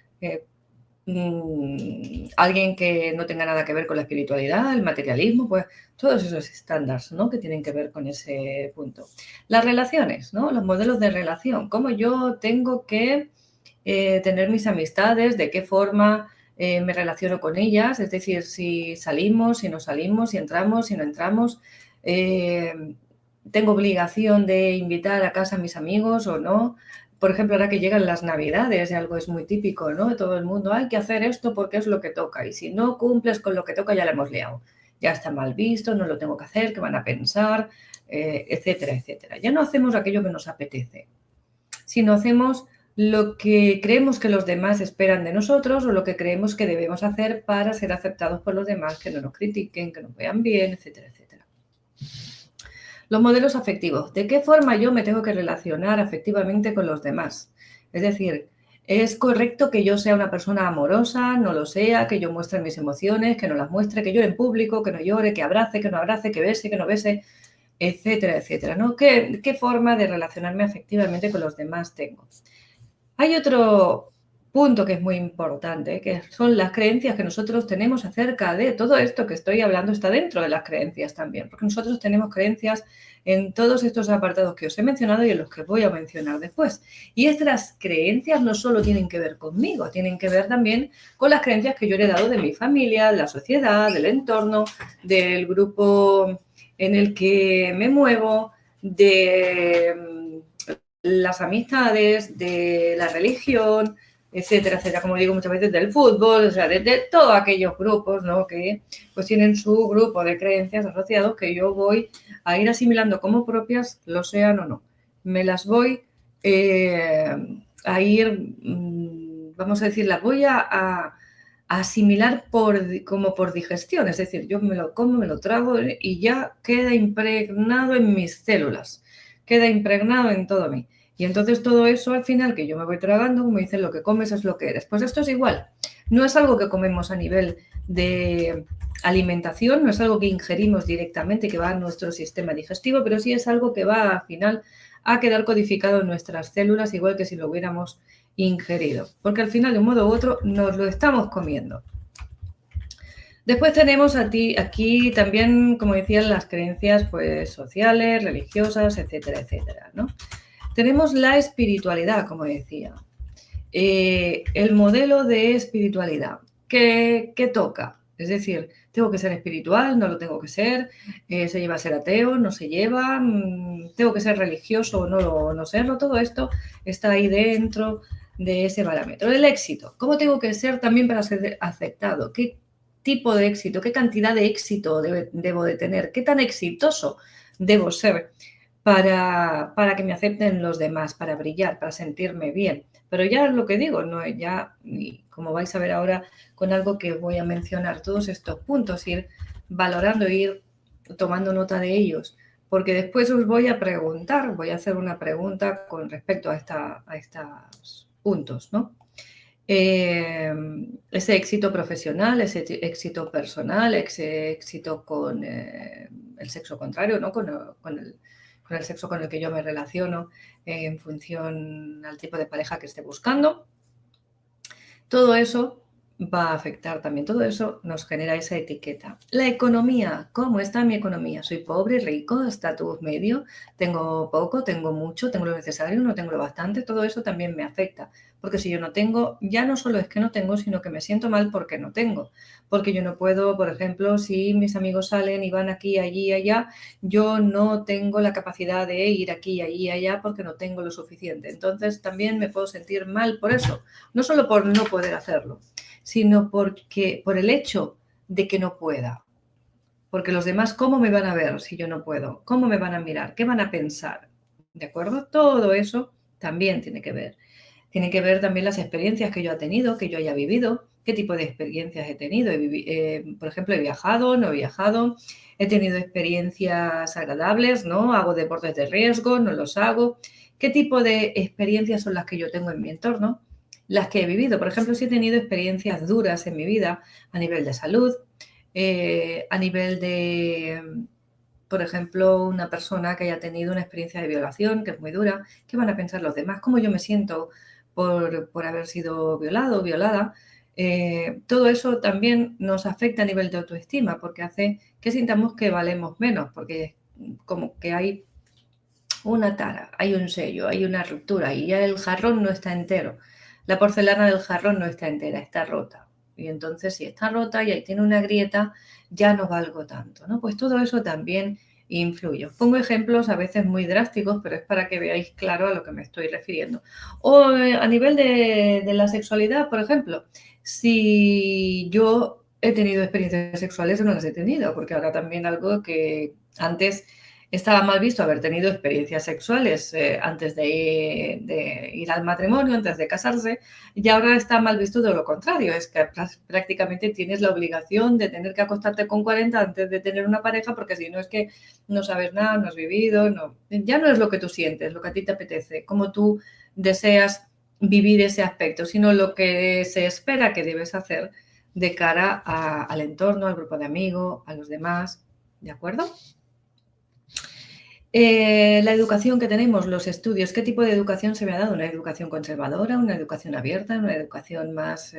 alguien que no tenga nada que ver con la espiritualidad, el materialismo, pues todos esos estándares, ¿no? Que tienen que ver con ese punto. Las relaciones, ¿no? Los modelos de relación. ¿Cómo yo tengo que tener mis amistades? ¿De qué forma me relaciono con ellas? Es decir, si salimos, si no salimos, si entramos, si no entramos. ¿Tengo obligación de invitar a casa a mis amigos o no? Por ejemplo, ahora que llegan las Navidades, algo es muy típico, ¿no? De todo el mundo, hay que hacer esto porque es lo que toca. Y si no cumples con lo que toca, ya lo hemos liado. Ya está mal visto, no lo tengo que hacer, ¿qué van a pensar? Etcétera, etcétera. Ya no hacemos aquello que nos apetece, sino hacemos lo que creemos que los demás esperan de nosotros o lo que creemos que debemos hacer para ser aceptados por los demás, que no nos critiquen, que nos vean bien, etcétera, etcétera. Los modelos afectivos. ¿De qué forma yo me tengo que relacionar afectivamente con los demás? Es decir, ¿es correcto que yo sea una persona amorosa, no lo sea, que yo muestre mis emociones, que no las muestre, que llore en público, que no llore, que abrace, que no abrace, que bese, que no bese, etcétera, etcétera, ¿no? ¿Qué forma de relacionarme afectivamente con los demás tengo? Hay otro punto que es muy importante, que son las creencias que nosotros tenemos acerca de todo esto que estoy hablando. Está dentro de las creencias también, porque nosotros tenemos creencias en todos estos apartados que os he mencionado y en los que voy a mencionar después. Y estas creencias no solo tienen que ver conmigo, tienen que ver también con las creencias que yo he heredado de mi familia, de la sociedad, del entorno, del grupo en el que me muevo, de las amistades, de la religión, etcétera, etcétera, como digo muchas veces, del fútbol, o sea, de todos aquellos grupos, ¿no? Que pues tienen su grupo de creencias asociados que yo voy a ir asimilando como propias, lo sean o no. Me las voy a ir, vamos a decir, las voy a asimilar como por digestión, es decir, yo me lo como, me lo trago y ya queda impregnado en mis células, queda impregnado en todo mí. Y entonces todo eso al final que yo me voy tragando, como dicen, lo que comes es lo que eres. Pues esto es igual. No es algo que comemos a nivel de alimentación, no es algo que ingerimos directamente, que va a nuestro sistema digestivo, pero sí es algo que va al final a quedar codificado en nuestras células, igual que si lo hubiéramos ingerido. Porque al final, de un modo u otro, nos lo estamos comiendo. Después tenemos aquí también, como decía, las creencias pues, sociales, religiosas, etcétera, etcétera, ¿no? Tenemos la espiritualidad, como decía. El modelo de espiritualidad. ¿Qué toca? Es decir, ¿tengo que ser espiritual? ¿No lo tengo que ser? ¿Se lleva a ser ateo? ¿No se lleva? ¿Tengo que ser religioso o no serlo? Todo esto está ahí dentro de ese parámetro. El éxito, ¿cómo tengo que ser también para ser aceptado? ¿Qué tipo de éxito, qué cantidad de éxito debo de tener? ¿Qué tan exitoso debo ser para que me acepten los demás, para brillar, para sentirme bien? Pero ya es lo que digo, no ya, como vais a ver ahora con algo que voy a mencionar, todos estos puntos, ir valorando, ir tomando nota de ellos, porque después os voy a preguntar, voy a hacer una pregunta con respecto a estos puntos, ¿no? Ese éxito profesional, ese éxito personal, ese éxito con el sexo contrario, ¿no? Con el sexo con el que yo me relaciono en función al tipo de pareja que esté buscando. Todo eso va a afectar también, todo eso nos genera esa etiqueta. La economía, ¿cómo está mi economía? ¿Soy pobre, rico, estatus medio? ¿Tengo poco, tengo mucho, tengo lo necesario, no tengo lo bastante? Todo eso también me afecta, porque si yo no tengo, ya no solo es que no tengo, sino que me siento mal porque no tengo. Porque yo no puedo, por ejemplo, si mis amigos salen y van aquí, allí, allá, yo no tengo la capacidad de ir aquí, allí, allá, porque no tengo lo suficiente. Entonces también me puedo sentir mal por eso, no solo por no poder hacerlo, sino por el hecho de que no pueda. Porque los demás, ¿cómo me van a ver si yo no puedo? ¿Cómo me van a mirar? ¿Qué van a pensar? ¿De acuerdo? Todo eso también tiene que ver. Tiene que ver también las experiencias que yo he tenido, que yo haya vivido, qué tipo de experiencias he tenido. Por ejemplo, he viajado, no he viajado, he tenido experiencias agradables, ¿no? Hago deportes de riesgo, no los hago. ¿Qué tipo de experiencias son las que yo tengo en mi entorno? Las que he vivido. Por ejemplo, si he tenido experiencias duras en mi vida a nivel de salud, a nivel de, por ejemplo, una persona que haya tenido una experiencia de violación, que es muy dura, ¿qué van a pensar los demás? ¿Cómo yo me siento por haber sido violado o violada? Todo eso también nos afecta a nivel de autoestima porque hace que sintamos que valemos menos, porque como que hay una tara, hay un sello, hay una ruptura y ya el jarrón no está entero. La porcelana del jarrón no está entera, está rota. Y entonces si está rota y ahí tiene una grieta, ya no valgo tanto, ¿no? Pues todo eso también influye. Os pongo ejemplos a veces muy drásticos, pero es para que veáis claro a lo que me estoy refiriendo. O a nivel de la sexualidad, por ejemplo, si yo he tenido experiencias sexuales o no las he tenido, porque ahora también algo que antes estaba mal visto haber tenido experiencias sexuales antes de ir al matrimonio, antes de casarse, y ahora está mal visto de lo contrario, es que prácticamente tienes la obligación de tener que acostarte con 40 antes de tener una pareja, porque si no es que no sabes nada, no has vivido, ya no es lo que tú sientes, lo que a ti te apetece, cómo tú deseas vivir ese aspecto, sino lo que se espera que debes hacer de cara al entorno, al grupo de amigos, a los demás, ¿de acuerdo? La educación que tenemos, los estudios, ¿qué tipo de educación se me ha dado? ¿Una educación conservadora, una educación abierta, una educación más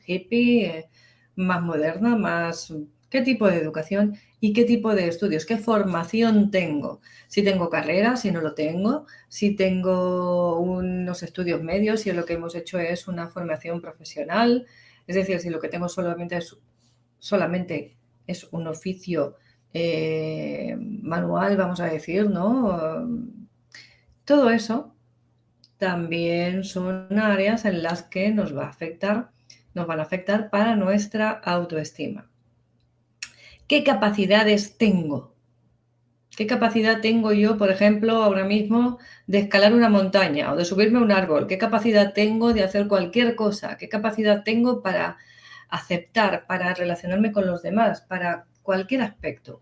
hippie, más moderna, más... ¿Qué tipo de educación y qué tipo de estudios? ¿Qué formación tengo? Si tengo carrera, si no lo tengo, si tengo unos estudios medios, si lo que hemos hecho es una formación profesional, es decir, si lo que tengo solamente es un oficio manual, vamos a decir, ¿no? Todo eso también son áreas en las que nos van a afectar para nuestra autoestima. ¿Qué capacidades tengo? ¿Qué capacidad tengo yo, por ejemplo, ahora mismo de escalar una montaña o de subirme a un árbol? ¿Qué capacidad tengo de hacer cualquier cosa? ¿Qué capacidad tengo para aceptar, para relacionarme con los demás, para cualquier aspecto?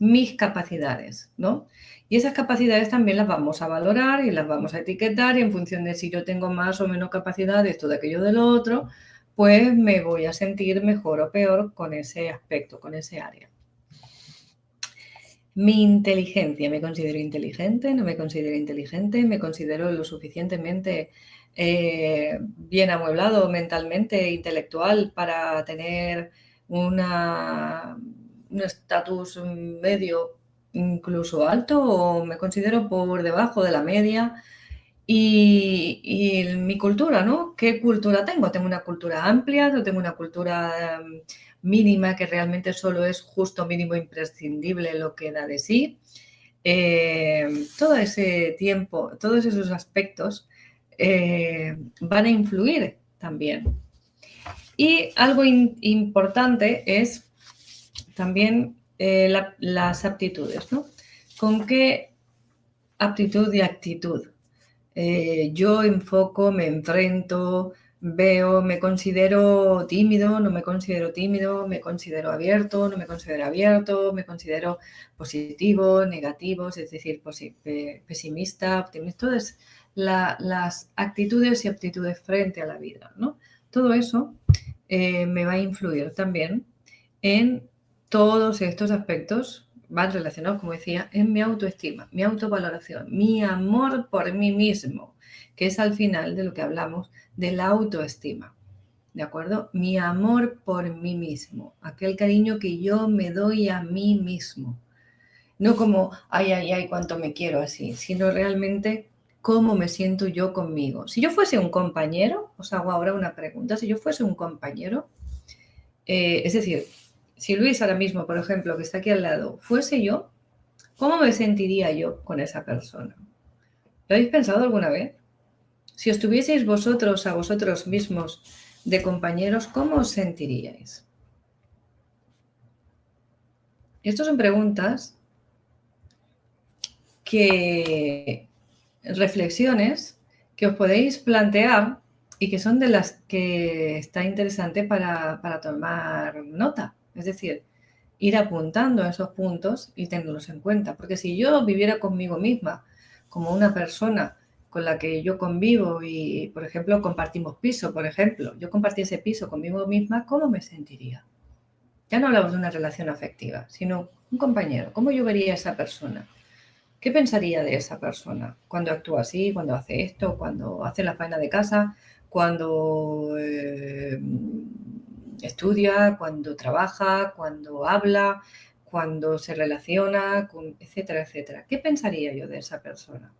Mis capacidades, ¿no? Y esas capacidades también las vamos a valorar y las vamos a etiquetar y en función de si yo tengo más o menos capacidad de esto, de aquello, de lo otro, pues me voy a sentir mejor o peor con ese aspecto, con ese área. Mi inteligencia, ¿me considero inteligente? ¿No me considero inteligente? ¿Me considero lo suficientemente bien amueblado mentalmente, intelectual para tener un estatus medio, incluso alto, o me considero por debajo de la media? Y mi cultura, ¿no? ¿Qué cultura tengo? ¿Tengo una cultura amplia o tengo una cultura mínima que realmente solo es justo, mínimo, imprescindible lo que da de sí? Todo ese tiempo, todos esos aspectos van a influir también. Y algo importante es también las aptitudes, ¿no? ¿Con qué aptitud y actitud yo enfoco, me enfrento, veo, me considero tímido, no me considero tímido, me considero abierto, no me considero abierto, me considero positivo, negativo, es decir, pesimista, optimista? Todas las actitudes y aptitudes frente a la vida, ¿no? Todo eso me va a influir también en todos estos aspectos van relacionados, como decía, en mi autoestima, mi autovaloración, mi amor por mí mismo, que es al final de lo que hablamos de la autoestima, ¿de acuerdo? Mi amor por mí mismo, aquel cariño que yo me doy a mí mismo. No como, ay, ay, ay, cuánto me quiero así, sino realmente cómo me siento yo conmigo. Si yo fuese un compañero, os hago ahora una pregunta, si yo fuese un compañero, es decir, si Luis ahora mismo, por ejemplo, que está aquí al lado, fuese yo, ¿cómo me sentiría yo con esa persona? ¿Lo habéis pensado alguna vez? Si os tuvieseis vosotros a vosotros mismos de compañeros, ¿cómo os sentiríais? Estas son preguntas reflexiones que os podéis plantear y que son de las que está interesante para tomar nota. Es decir, ir apuntando esos puntos y tenerlos en cuenta. Porque si yo viviera conmigo misma como una persona con la que yo convivo y, por ejemplo, compartimos piso, por ejemplo, yo compartiese piso conmigo misma, ¿cómo me sentiría? Ya no hablamos de una relación afectiva, sino un compañero. ¿Cómo yo vería a esa persona? ¿Qué pensaría de esa persona cuando actúa así, cuando hace esto, cuando hace la faena de casa, cuando estudia, cuando trabaja, cuando habla, cuando se relaciona, etcétera, etcétera? ¿Qué pensaría yo de esa persona?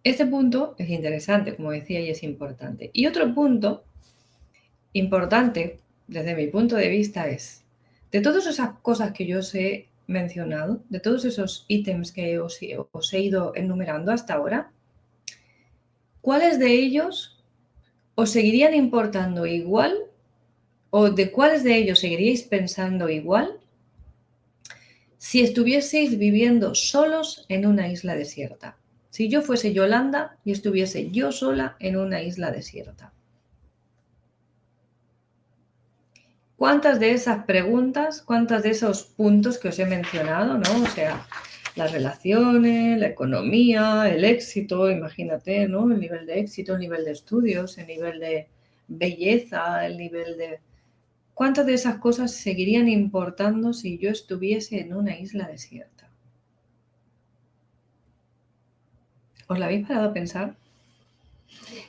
Este punto es interesante, como decía, y es importante. Y otro punto importante, desde mi punto de vista, es, de todas esas cosas que yo os he mencionado, de todos esos ítems que os he ido enumerando hasta ahora, ¿cuáles de ellos os seguirían importando igual o de cuáles de ellos seguiríais pensando igual si estuvieseis viviendo solos en una isla desierta? Si yo fuese Yolanda y estuviese yo sola en una isla desierta. ¿Cuántas de esas preguntas, cuántos de esos puntos que os he mencionado, ¿no? O sea, las relaciones, la economía, el éxito, imagínate, ¿no? El nivel de éxito, el nivel de estudios, el nivel de belleza, el nivel de... ¿Cuántas de esas cosas seguirían importando si yo estuviese en una isla desierta? ¿Os la habéis parado a pensar?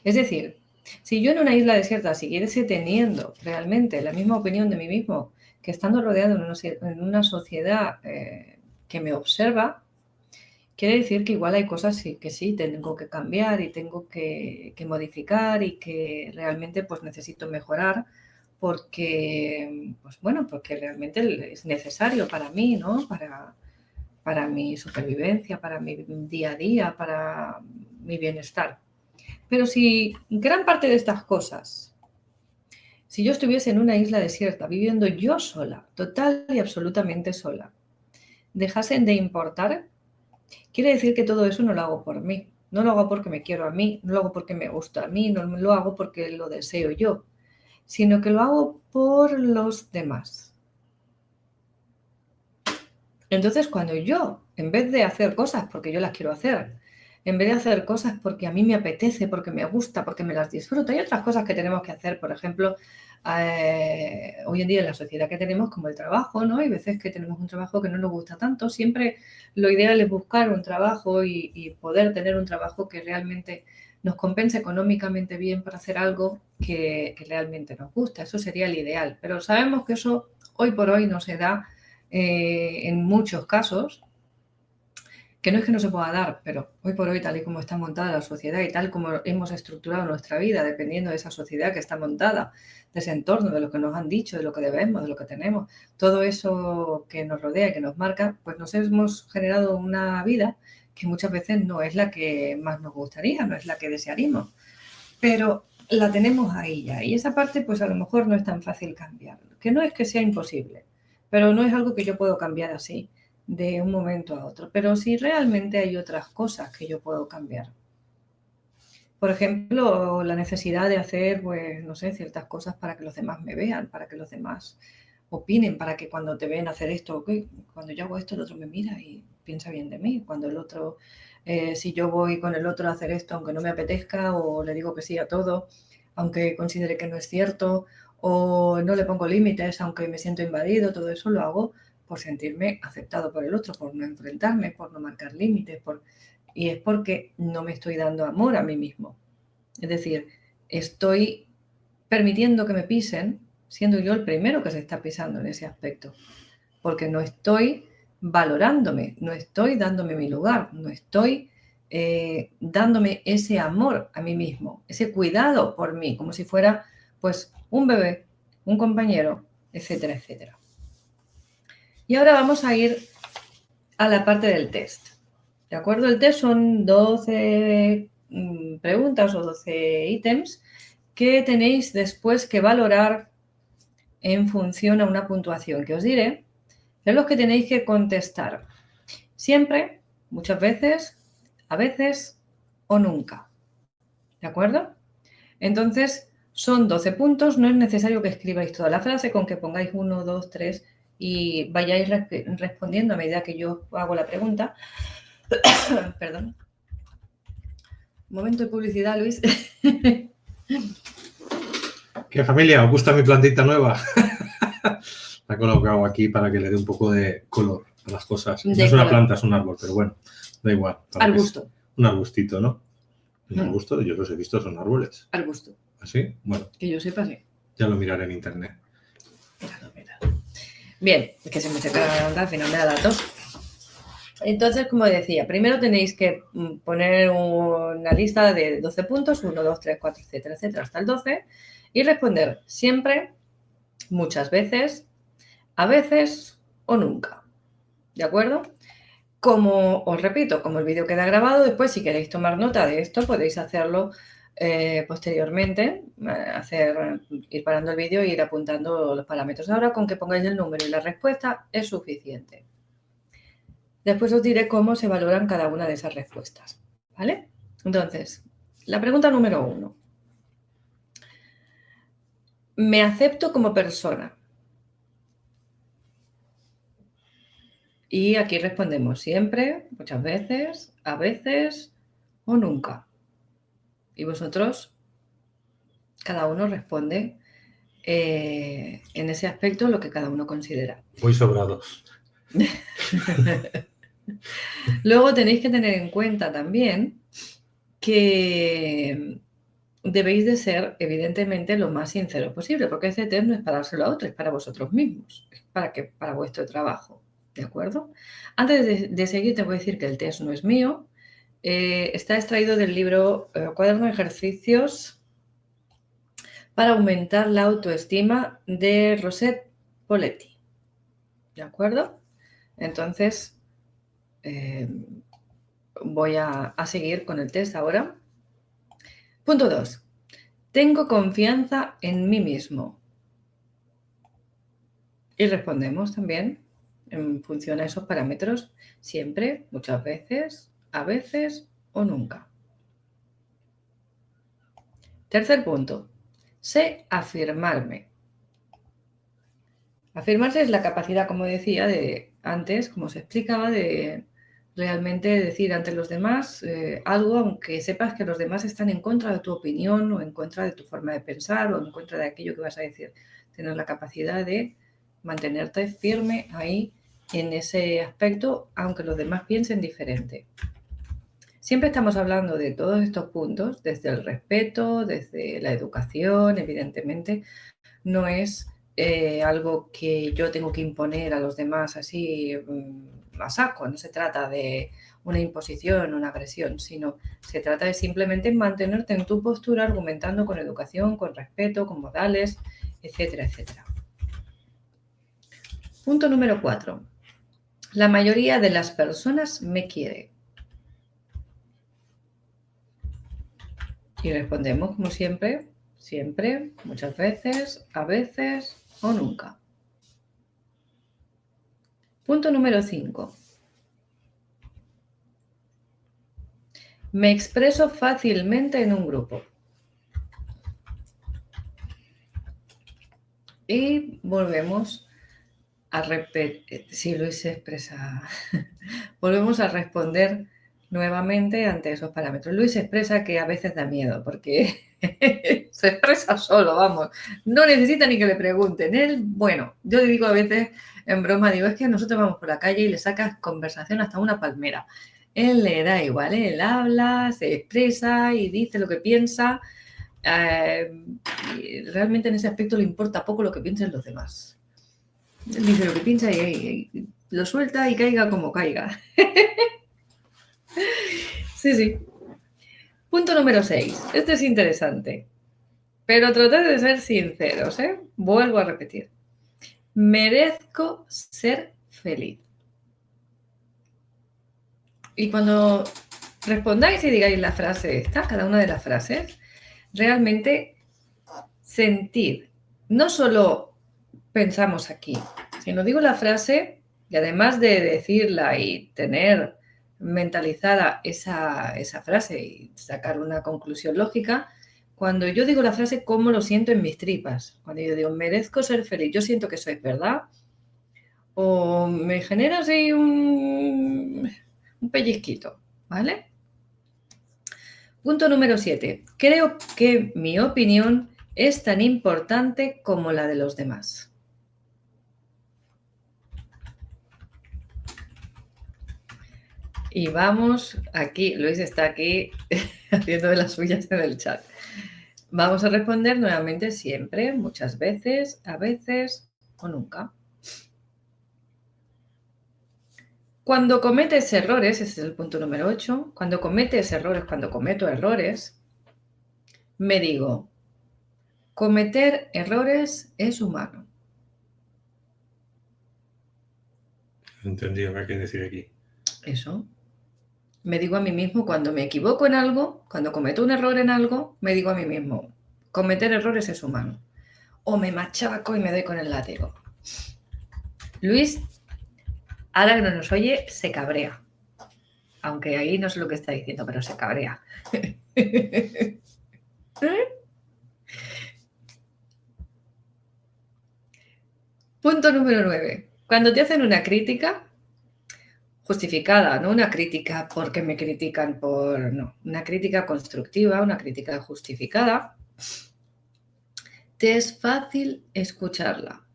Es decir, si yo en una isla desierta siguiese teniendo realmente la misma opinión de mí mismo que estando rodeado en una sociedad que me observa, quiere decir que igual hay cosas que sí tengo que cambiar y tengo que modificar y que realmente pues necesito mejorar porque, pues bueno, porque realmente es necesario para mí, ¿no? Para mi supervivencia, para mi día a día, para mi bienestar. Pero si gran parte de estas cosas, si yo estuviese en una isla desierta, viviendo yo sola, total y absolutamente sola, dejasen de importar, quiere decir que todo eso no lo hago por mí. No lo hago porque me quiero a mí, no lo hago porque me gusta a mí, no lo hago porque lo deseo yo, sino que lo hago por los demás. Entonces, cuando yo, en vez de hacer cosas porque yo las quiero hacer, en vez de hacer cosas porque a mí me apetece, porque me gusta, porque me las disfruto, hay otras cosas que tenemos que hacer, por ejemplo, hoy en día en la sociedad que tenemos, como el trabajo, ¿no? Hay veces que tenemos un trabajo que no nos gusta tanto, siempre lo ideal es buscar un trabajo y poder tener un trabajo que realmente nos compense económicamente bien para hacer algo que realmente nos gusta, eso sería el ideal, pero sabemos que eso hoy por hoy no se da en muchos casos, que no es que no se pueda dar, pero hoy por hoy, tal y como está montada la sociedad y tal como hemos estructurado nuestra vida, dependiendo de esa sociedad que está montada, de ese entorno, de lo que nos han dicho, de lo que debemos, de lo que tenemos, todo eso que nos rodea, que nos marca, pues nos hemos generado una vida que muchas veces no es la que más nos gustaría, no es la que desearíamos, pero la tenemos ahí ya. Y esa parte, pues a lo mejor no es tan fácil cambiar, que no es que sea imposible, pero no es algo que yo puedo cambiar así de un momento a otro. Pero sí realmente hay otras cosas que yo puedo cambiar. Por ejemplo, la necesidad de hacer, pues, no sé, ciertas cosas para que los demás me vean, para que los demás opinen, para que cuando te ven hacer esto, okay, cuando yo hago esto, el otro me mira y piensa bien de mí. Cuando el otro, si yo voy con el otro a hacer esto, aunque no me apetezca, o le digo que sí a todo, aunque considere que no es cierto, o no le pongo límites, aunque me siento invadido, todo eso lo hago por sentirme aceptado por el otro, por no enfrentarme, por no marcar límites, y es porque no me estoy dando amor a mí mismo. Es decir, estoy permitiendo que me pisen, siendo yo el primero que se está pisando en ese aspecto, porque no estoy valorándome, no estoy dándome mi lugar, no estoy dándome ese amor a mí mismo, ese cuidado por mí, como si fuera pues un bebé, un compañero, etcétera, etcétera. Y ahora vamos a ir a la parte del test. ¿De acuerdo? El test son 12 preguntas o 12 ítems que tenéis después que valorar en función a una puntuación que os diré, es los que tenéis que contestar. Siempre, muchas veces, a veces o nunca. ¿De acuerdo? Entonces, son 12 puntos, no es necesario que escribáis toda la frase, con que pongáis 1, 2, 3 y vayáis respondiendo a medida que yo hago la pregunta. Perdón. Momento de publicidad, Luis. ¿Qué familia? ¿Os gusta mi plantita nueva? La he colocado aquí para que le dé un poco de color a las cosas. No es una planta, es un árbol, pero bueno, da igual. Arbusto. Un arbustito, ¿no? Un arbusto, yo los he visto, son árboles. Arbusto. ¿Así? Bueno. Que yo sepa, sí. Ya lo miraré en internet. Bien, es que se me seca la garganta, al final me da la tos. Entonces, como decía, primero tenéis que poner una lista de 12 puntos, 1, 2, 3, 4, etcétera, etcétera, hasta el 12, y responder siempre, muchas veces, a veces o nunca. ¿De acuerdo? Como os repito, como el vídeo queda grabado, después si queréis tomar nota de esto, podéis hacerlo posteriormente, ir parando el vídeo e ir apuntando los parámetros. Ahora, con que pongáis el número y la respuesta es suficiente. Después os diré cómo se valoran cada una de esas respuestas, ¿vale? Entonces, la pregunta número 1. ¿Me acepto como persona? Y aquí respondemos siempre, muchas veces, a veces o nunca. Y vosotros, cada uno responde en ese aspecto lo que cada uno considera. Muy sobrados. Luego tenéis que tener en cuenta también que debéis de ser, evidentemente, lo más sincero posible, porque este test no es para dárselo a otro, es para vosotros mismos, es para vuestro trabajo, ¿de acuerdo? Antes de seguir, te voy a decir que el test no es mío, está extraído del libro Cuaderno de Ejercicios para aumentar la autoestima de Rosette Poletti, ¿de acuerdo? Entonces, voy a seguir con el test ahora. Punto 2. Tengo confianza en mí mismo. Y respondemos también en función a esos parámetros, siempre, muchas veces, a veces o nunca. Tercer punto. Sé afirmarme. Afirmarse es la capacidad, como decía antes, como se explicaba, de realmente decir ante los demás algo, aunque sepas que los demás están en contra de tu opinión o en contra de tu forma de pensar o en contra de aquello que vas a decir. Tener la capacidad de mantenerte firme ahí en ese aspecto, aunque los demás piensen diferente. Siempre estamos hablando de todos estos puntos, desde el respeto, desde la educación, evidentemente. No es algo que yo tengo que imponer a los demás así a saco. No se trata de una imposición, una agresión, sino se trata de simplemente mantenerte en tu postura argumentando con educación, con respeto, con modales, etcétera, etcétera. Punto número 4. La mayoría de las personas me quiere. Y respondemos como siempre, siempre, muchas veces, a veces o nunca. Punto número 5. Me expreso fácilmente en un grupo. Y volvemos a repetir. Sí, Luis se expresa. Volvemos a responder nuevamente ante esos parámetros. Luis expresa que a veces da miedo porque se expresa solo, vamos. No necesita ni que le pregunten. Él, bueno, yo le digo a veces en broma, digo, es que nosotros vamos por la calle y le sacas conversación hasta una palmera. Él le da igual, él habla, se expresa y dice lo que piensa. Y realmente en ese aspecto le importa poco lo que piensen los demás. Él dice lo que piensa y lo suelta y caiga como caiga. Sí. Punto número 6. Este es interesante. Pero tratad de ser sinceros, ¿eh? Vuelvo a repetir. Merezco ser feliz. Y cuando respondáis y digáis la frase esta, cada una de las frases, realmente sentid. No solo pensamos aquí, sino digo la frase y además de decirla y tener mentalizada esa frase y sacar una conclusión lógica, cuando yo digo la frase, ¿cómo lo siento en mis tripas? Cuando yo digo, merezco ser feliz, yo siento que eso es verdad. O me genera así un pellizquito, ¿vale? Punto número 7. Creo que mi opinión es tan importante como la de los demás. Y vamos aquí, Luis está aquí haciendo de las suyas en el chat. Vamos a responder nuevamente siempre, muchas veces, a veces o nunca. Cuando cometes errores, ese es el punto número 8, cuando cometo errores, me digo, cometer errores es humano. Entendido, ¿qué hay que decir aquí? Eso. Me digo a mí mismo, cuando me equivoco en algo, cuando cometo un error en algo, me digo a mí mismo, cometer errores es humano. O me machaco y me doy con el látigo. Luis, ahora que no nos oye, se cabrea. Aunque ahí no sé lo que está diciendo, pero se cabrea. Punto número 9. Cuando te hacen una crítica justificada, no una crítica porque me critican por... No, una crítica constructiva, una crítica justificada, te es fácil escucharla.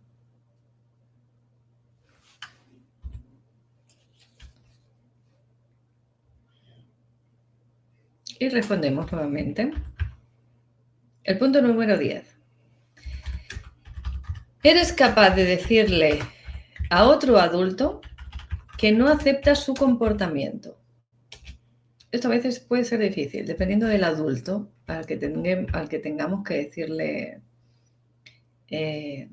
Y respondemos nuevamente. El punto número 10. Eres capaz de decirle a otro adulto que no aceptas su comportamiento. Esto a veces puede ser difícil, dependiendo del adulto al que tengamos que decirle que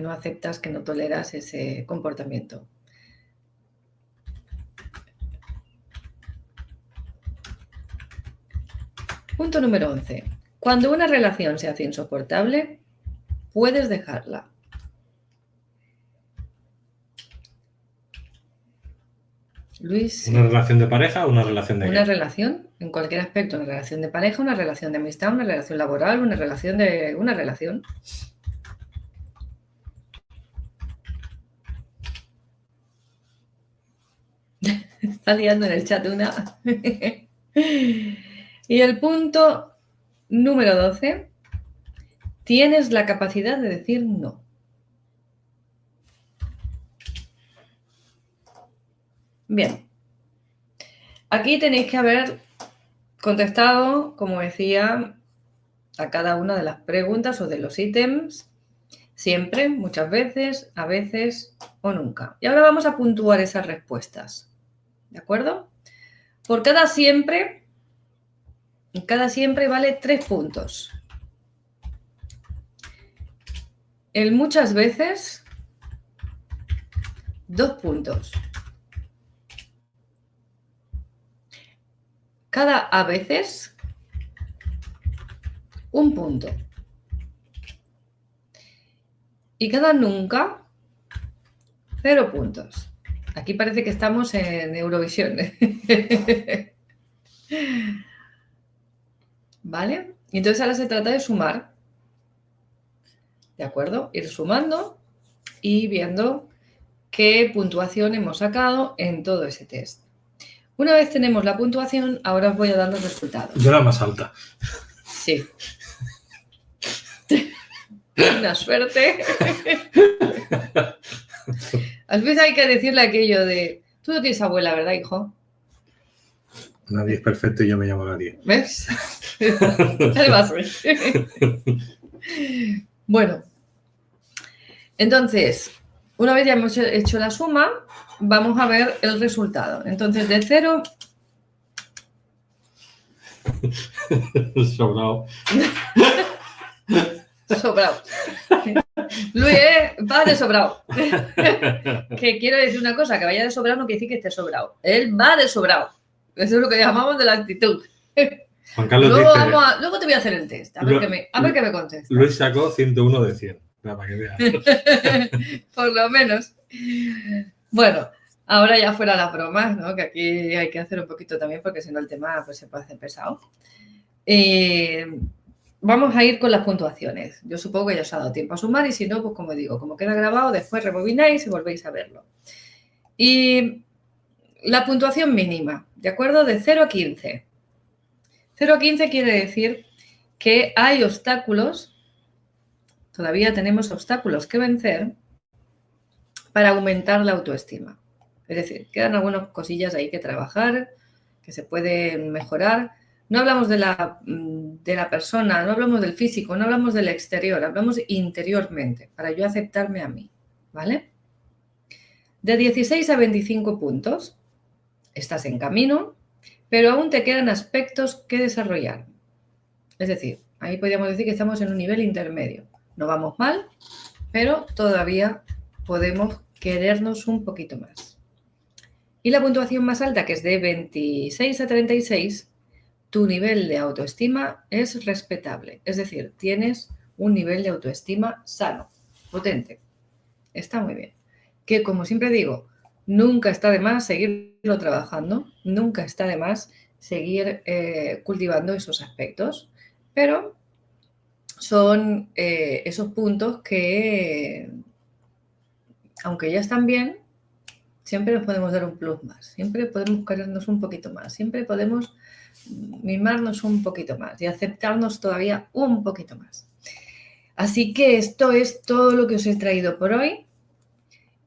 no aceptas, que no toleras ese comportamiento. Punto número 11. Cuando una relación se hace insoportable, puedes dejarla. Luis. ¿Una relación de pareja o una relación de Una relación, en cualquier aspecto, una relación de pareja, una relación de amistad, una relación laboral, una relación de... Una relación. Está liando en el chat una. Y el punto número 12. Tienes la capacidad de decir no. Bien. Aquí tenéis que haber contestado, como decía, a cada una de las preguntas o de los ítems, siempre, muchas veces, a veces o nunca. Y ahora vamos a puntuar esas respuestas. ¿De acuerdo? Por cada siempre vale 3 puntos. El muchas veces, 2 puntos. Cada a veces, 1 punto. Y cada nunca, 0 puntos. Aquí parece que estamos en Eurovisión. ¿Vale? Y entonces ahora se trata de sumar. ¿De acuerdo? Ir sumando y viendo qué puntuación hemos sacado en todo ese test. Una vez tenemos la puntuación, ahora os voy a dar los resultados. Yo la más alta. Sí. Una suerte. A veces hay que decirle aquello de, tú no tienes abuela, ¿verdad, hijo? Nadie es perfecto y yo me llamo Nadie. ¿Ves? Además, bueno, entonces, una vez ya hemos hecho la suma, vamos a ver el resultado. Entonces, de 0... Sobrado. Sobrado. Luis va de sobrado. Que quiero decir una cosa, que vaya de sobrado no quiere decir que esté sobrado. Él va de sobrado. Eso es lo que llamamos de la actitud. Juan Carlos luego, dice, luego te voy a hacer el test, a ver qué me contesta. Luis sacó 101 de 100. Para que veas. Por lo menos. Bueno, ahora ya fuera las bromas, ¿no? Que aquí hay que hacer un poquito también porque si no el tema pues, se puede hacer pesado. Vamos a ir con las puntuaciones. Yo supongo que ya os ha dado tiempo a sumar y si no, pues como digo, como queda grabado, después rebobináis y volvéis a verlo. Y la puntuación mínima, ¿de acuerdo? De 0 a 15. 0 a 15 quiere decir que hay obstáculos, todavía tenemos obstáculos que vencer para aumentar la autoestima. Es decir, quedan algunas cosillas ahí que trabajar, que se pueden mejorar. No hablamos de la persona, no hablamos del físico, no hablamos del exterior, hablamos interiormente, para yo aceptarme a mí, ¿vale? De 16 a 25 puntos, estás en camino, pero aún te quedan aspectos que desarrollar. Es decir, ahí podríamos decir que estamos en un nivel intermedio. No vamos mal, pero todavía podemos querernos un poquito más. Y la puntuación más alta, que es de 26 a 36, tu nivel de autoestima es respetable. Es decir, tienes un nivel de autoestima sano, potente. Está muy bien. Que, como siempre digo, nunca está de más seguirlo trabajando, nunca está de más seguir cultivando esos aspectos, pero son esos puntos que, aunque ya están bien, siempre nos podemos dar un plus más, siempre podemos querernos un poquito más, siempre podemos mimarnos un poquito más y aceptarnos todavía un poquito más. Así que esto es todo lo que os he traído por hoy.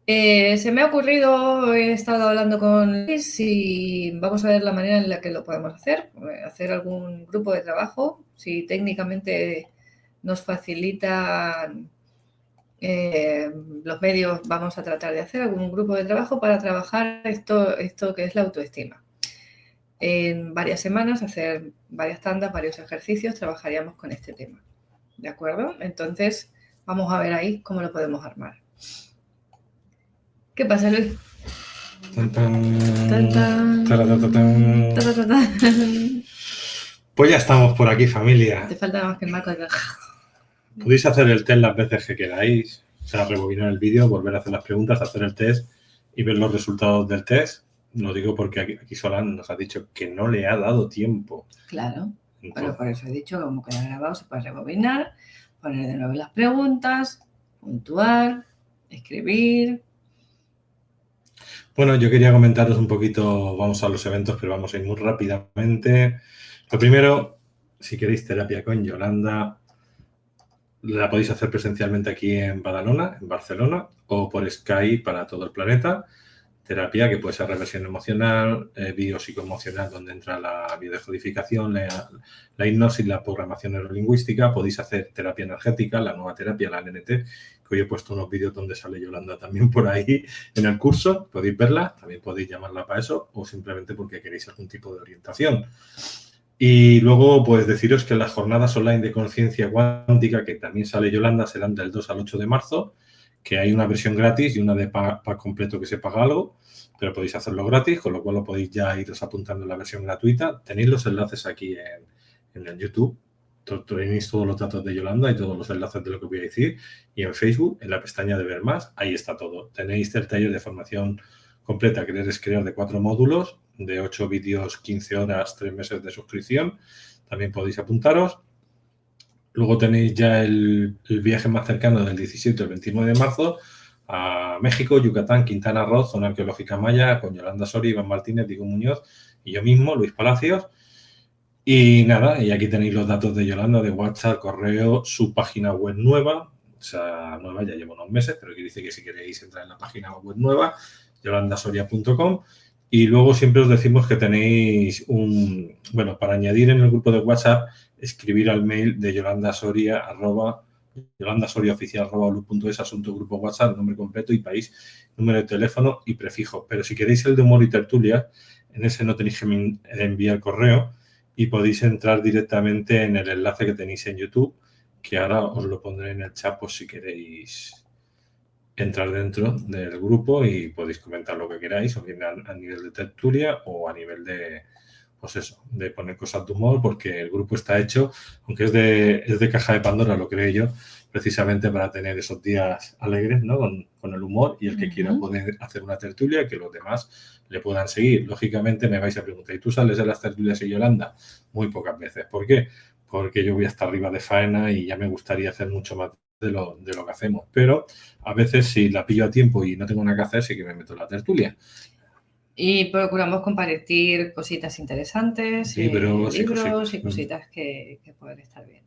Se me ha ocurrido, he estado hablando con Luis y vamos a ver la manera en la que lo podemos hacer algún grupo de trabajo, si técnicamente nos facilitan los medios, vamos a tratar de hacer algún grupo de trabajo para trabajar esto que es la autoestima. En varias semanas, hacer varias tandas, varios ejercicios, trabajaríamos con este tema, ¿de acuerdo? Entonces, vamos a ver ahí cómo lo podemos armar. ¿Qué pasa, Luis? Tan, tan. Tan, tan. Taratatán. Taratata. Pues ya estamos por aquí, familia. Te falta más que el marco de... Podéis hacer el test las veces que queráis. O sea, rebobinar el vídeo, volver a hacer las preguntas, hacer el test y ver los resultados del test. Lo digo porque aquí Solán nos ha dicho que no le ha dado tiempo. Claro. Entonces, Bueno, por eso he dicho que como queda grabado se puede rebobinar, poner de nuevo las preguntas, puntuar, escribir. bueno, yo quería comentaros un poquito, vamos a los eventos, pero vamos a ir muy rápidamente. Lo primero, si queréis terapia con Yolanda, la podéis hacer presencialmente aquí en Badalona, en Barcelona, o por Skype para todo el planeta. Terapia que puede ser reversión emocional, biopsicoemocional, donde entra la biodescodificación, la hipnosis, la programación neurolingüística. Podéis hacer terapia energética, la nueva terapia, la NNT, que hoy he puesto unos vídeos donde sale Yolanda también por ahí en el curso. Podéis verla, también podéis llamarla para eso, o simplemente porque queréis algún tipo de orientación. Y luego, pues deciros que las jornadas online de conciencia cuántica, que también sale Yolanda, serán del 2 al 8 de marzo, que hay una versión gratis y una de pack completo que se paga algo, pero podéis hacerlo gratis, con lo cual lo podéis ya iros apuntando en la versión gratuita. Tenéis los enlaces aquí en el YouTube tenéis todos los datos de Yolanda y todos los enlaces de lo que voy a decir. Y en Facebook, en la pestaña de ver más, ahí está todo. Tenéis el taller de formación completa, Querer es Crear, de 4 módulos, de 8 vídeos, 15 horas, 3 meses de suscripción. También podéis apuntaros. Luego tenéis ya el viaje más cercano del 17 al 29 de marzo a México, Yucatán, Quintana Roo, Zona Arqueológica Maya, con Yolanda Soria, Iván Martínez, Diego Muñoz y yo mismo, Luis Palacios. Y nada, y aquí tenéis los datos de Yolanda, de WhatsApp, correo, su página web nueva. O sea, nueva ya lleva unos meses, pero aquí dice que si queréis entrar en la página web nueva, yolandasoria.com. Y luego siempre os decimos que tenéis para añadir en el grupo de WhatsApp, escribir al mail de yolandasoriaoficial@ulu.es, asunto grupo WhatsApp, nombre completo y país, número de teléfono y prefijo. Pero si queréis el de humor y tertulia, en ese no tenéis que enviar correo y podéis entrar directamente en el enlace que tenéis en YouTube, que ahora os lo pondré en el chat por si queréis entrar dentro del grupo y podéis comentar lo que queráis, o bien a nivel de tertulia o a nivel de, pues eso, de poner cosas de humor, porque el grupo está hecho, aunque es de caja de Pandora, lo creo yo, precisamente para tener esos días alegres, ¿no? Con el humor, y el que quiera poder hacer una tertulia y que los demás le puedan seguir. Lógicamente me vais a preguntar, ¿y tú sales de las tertulias y Yolanda? Muy pocas veces. ¿Por qué? Porque yo voy hasta arriba de faena y ya me gustaría hacer mucho más de lo que hacemos. Pero a veces si la pillo a tiempo y no tengo nada que hacer, sí que me meto en la tertulia. Y procuramos compartir cositas interesantes, libros y cositas que pueden estar bien.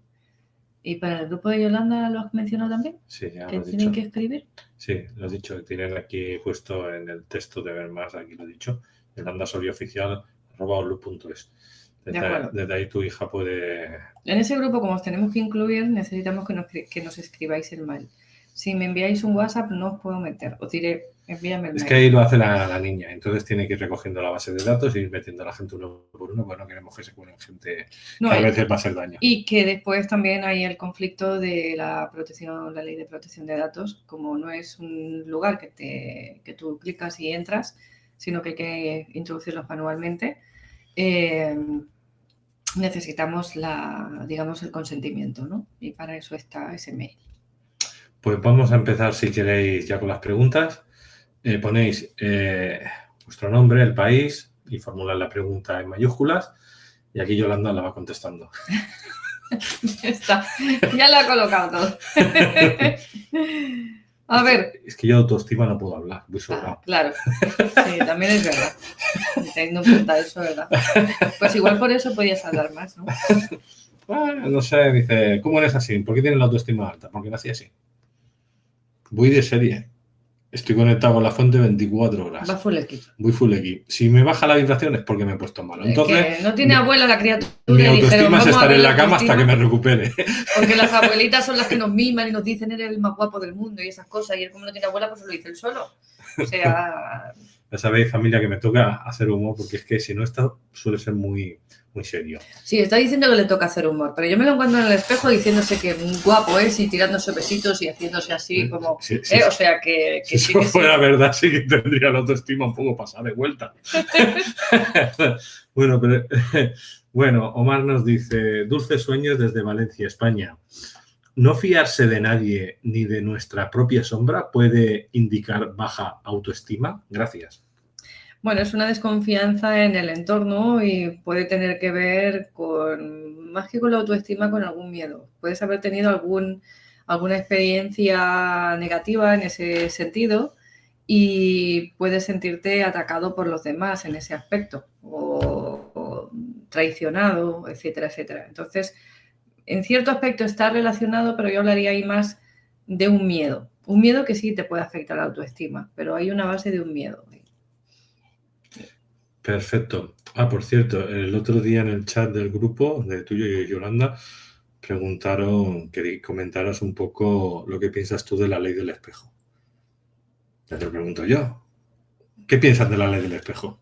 ¿Y para el grupo de Yolanda lo has mencionado también? Sí, ya ¿Que lo he tienen dicho. que escribir? Sí, lo he dicho. Tienen aquí puesto en el texto de ver más, aquí lo he dicho, yolandasoriaoficial@ulu.es. Desde ahí tu hija puede... En ese grupo, como os tenemos que incluir, necesitamos que nos escribáis el mail. Si me enviáis un WhatsApp, no os puedo meter. Os diré, envíame el mail. Es que ahí lo hace la niña, entonces tiene que ir recogiendo la base de datos y ir metiendo a la gente uno por uno, pues no queremos que se cuelen gente que a veces va a hacer daño. Y que después también hay el conflicto de la ley de protección de datos, como no es un lugar que tú clicas y entras, sino que hay que introducirlos manualmente. Necesitamos el consentimiento, ¿no? Y para eso está ese mail. Pues vamos a empezar, si queréis, ya con las preguntas. Ponéis vuestro nombre, el país y formular la pregunta en mayúsculas, y aquí Yolanda la va contestando. Está, ya lo ha colocado todo. A ver. Es que yo de autoestima no puedo hablar, muy sobrado. Claro, sí, también es verdad. Teniendo en cuenta eso, ¿verdad? Pues igual por eso podías hablar más, ¿no? No sé, dice, ¿cómo eres así? ¿Por qué tienes la autoestima alta? Porque nací así. Voy de serie. Estoy conectado con la fuente 24 horas. Va full equip. Voy full equip. Si me baja la vibración es porque me he puesto malo. Entonces, que no tiene abuela la criatura. Mi autoestima es estar en la cama hasta que me recupere. Porque las abuelitas son las que nos miman y nos dicen eres el más guapo del mundo y esas cosas. Y él, como no tiene abuela, pues se lo dice él solo. O sea... Ya sabéis, familia, que me toca hacer humor, porque es que si no, esto suele ser muy, muy serio. Sí, está diciendo que le toca hacer humor, pero yo me lo encuentro en el espejo diciéndose que guapo es y tirándose besitos y haciéndose así como... Sí. O sea que si eso fuera verdad, sí que tendría la autoestima un poco pasada de vuelta. Bueno, Omar nos dice, dulces sueños desde Valencia, España. ¿No fiarse de nadie ni de nuestra propia sombra puede indicar baja autoestima? Gracias. Bueno, es una desconfianza en el entorno y puede tener que ver más que con la autoestima, con algún miedo. Puedes haber tenido alguna experiencia negativa en ese sentido y puedes sentirte atacado por los demás en ese aspecto o traicionado, etcétera, etcétera. Entonces, en cierto aspecto está relacionado, pero yo hablaría ahí más de un miedo. Un miedo que sí te puede afectar la autoestima, pero hay una base de un miedo. Perfecto. Por cierto, el otro día en el chat del grupo de tuyo y Yolanda preguntaron, que comentaras un poco lo que piensas tú de la ley del espejo. Ya te lo pregunto yo. ¿Qué piensas de la ley del espejo?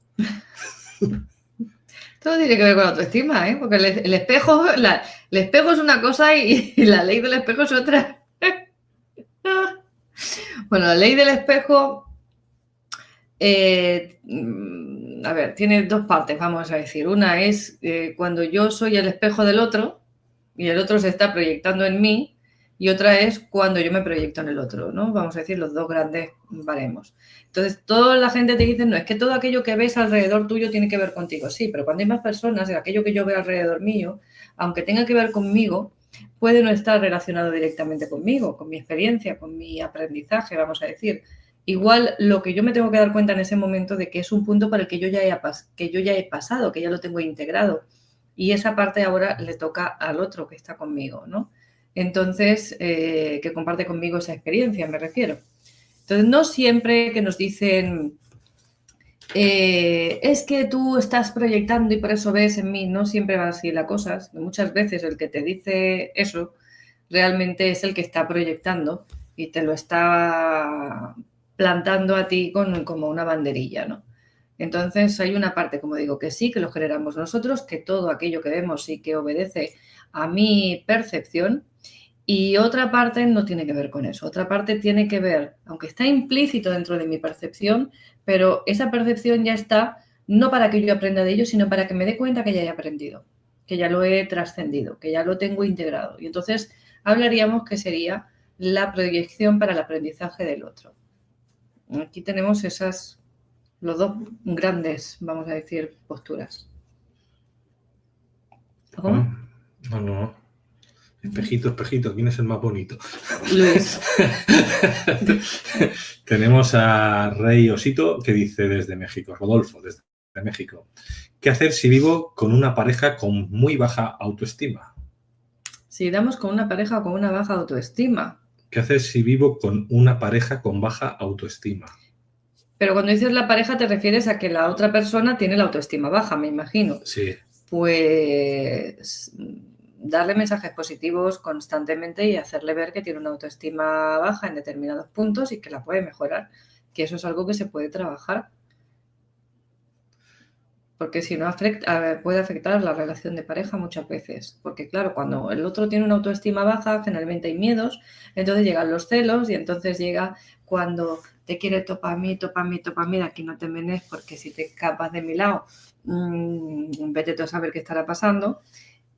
Todo tiene que ver con la autoestima, ¿eh? Porque el espejo es una cosa y la ley del espejo es otra. Bueno, la ley del espejo, a ver, tiene dos partes, vamos a decir. Una es cuando yo soy el espejo del otro, y el otro se está proyectando en mí, y otra es cuando yo me proyecto en el otro, ¿no? Vamos a decir los dos grandes baremos. Entonces, toda la gente te dice, no, es que todo aquello que ves alrededor tuyo tiene que ver contigo. Sí, pero cuando hay más personas, aquello que yo veo alrededor mío, aunque tenga que ver conmigo, puede no estar relacionado directamente conmigo, con mi experiencia, con mi aprendizaje, vamos a decir. Igual lo que yo me tengo que dar cuenta en ese momento de que es un punto para el que yo ya he pasado, que ya lo tengo integrado. Y esa parte ahora le toca al otro que está conmigo, ¿no? Entonces, que comparte conmigo esa experiencia, me refiero. Entonces, no siempre que nos dicen, es que tú estás proyectando y por eso ves en mí, no siempre va así la cosa. Muchas veces el que te dice eso realmente es el que está proyectando y te lo está plantando a ti como una banderilla, ¿no? Entonces hay una parte, como digo, que sí, que lo generamos nosotros, que todo aquello que vemos sí que obedece a mi percepción, y otra parte no tiene que ver con eso. Otra parte tiene que ver, aunque está implícito dentro de mi percepción, pero esa percepción ya está no para que yo aprenda de ello, sino para que me dé cuenta que ya he aprendido, que ya lo he trascendido, que ya lo tengo integrado. Y entonces hablaríamos que sería la proyección para el aprendizaje del otro. Aquí tenemos los dos grandes, vamos a decir, posturas. ¿Cómo? No. Espejito, espejito, ¿quién es el más bonito? Luis. Tenemos a Rey Osito que dice desde México, Rodolfo, desde México. ¿Qué hacer si vivo con una pareja con muy baja autoestima? Si damos con una pareja con una baja autoestima. ¿Qué hacer si vivo con una pareja con baja autoestima? Pero cuando dices la pareja te refieres a que la otra persona tiene la autoestima baja, me imagino. Sí. Pues darle mensajes positivos constantemente y hacerle ver que tiene una autoestima baja en determinados puntos y que la puede mejorar, que eso es algo que se puede trabajar. Porque si no puede afectar la relación de pareja muchas veces. Porque claro, cuando el otro tiene una autoestima baja, generalmente hay miedos, entonces llegan los celos y entonces llega cuando te quiere topa a mí, de aquí no te menes porque si te escapas de mi lado, vete tú a saber qué estará pasando.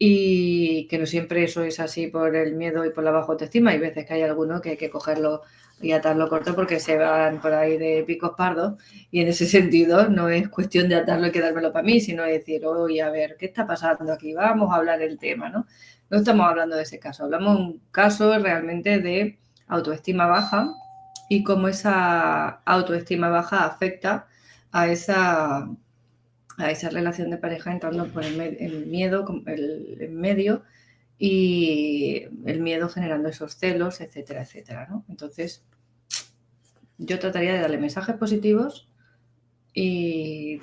Y que no siempre eso es así por el miedo y por la baja autoestima. Hay veces que hay alguno que hay que cogerlo y atarlo corto porque se van por ahí de picos pardos, y en ese sentido no es cuestión de atarlo y quedármelo para mí, sino decir, oye, a ver, ¿qué está pasando aquí? Vamos a hablar el tema, ¿no? No estamos hablando de ese caso, hablamos de un caso realmente de autoestima baja y cómo esa autoestima baja afecta a esa relación de pareja, entrando por el miedo en medio, y el miedo generando esos celos, etcétera, etcétera, ¿no? Entonces, yo trataría de darle mensajes positivos y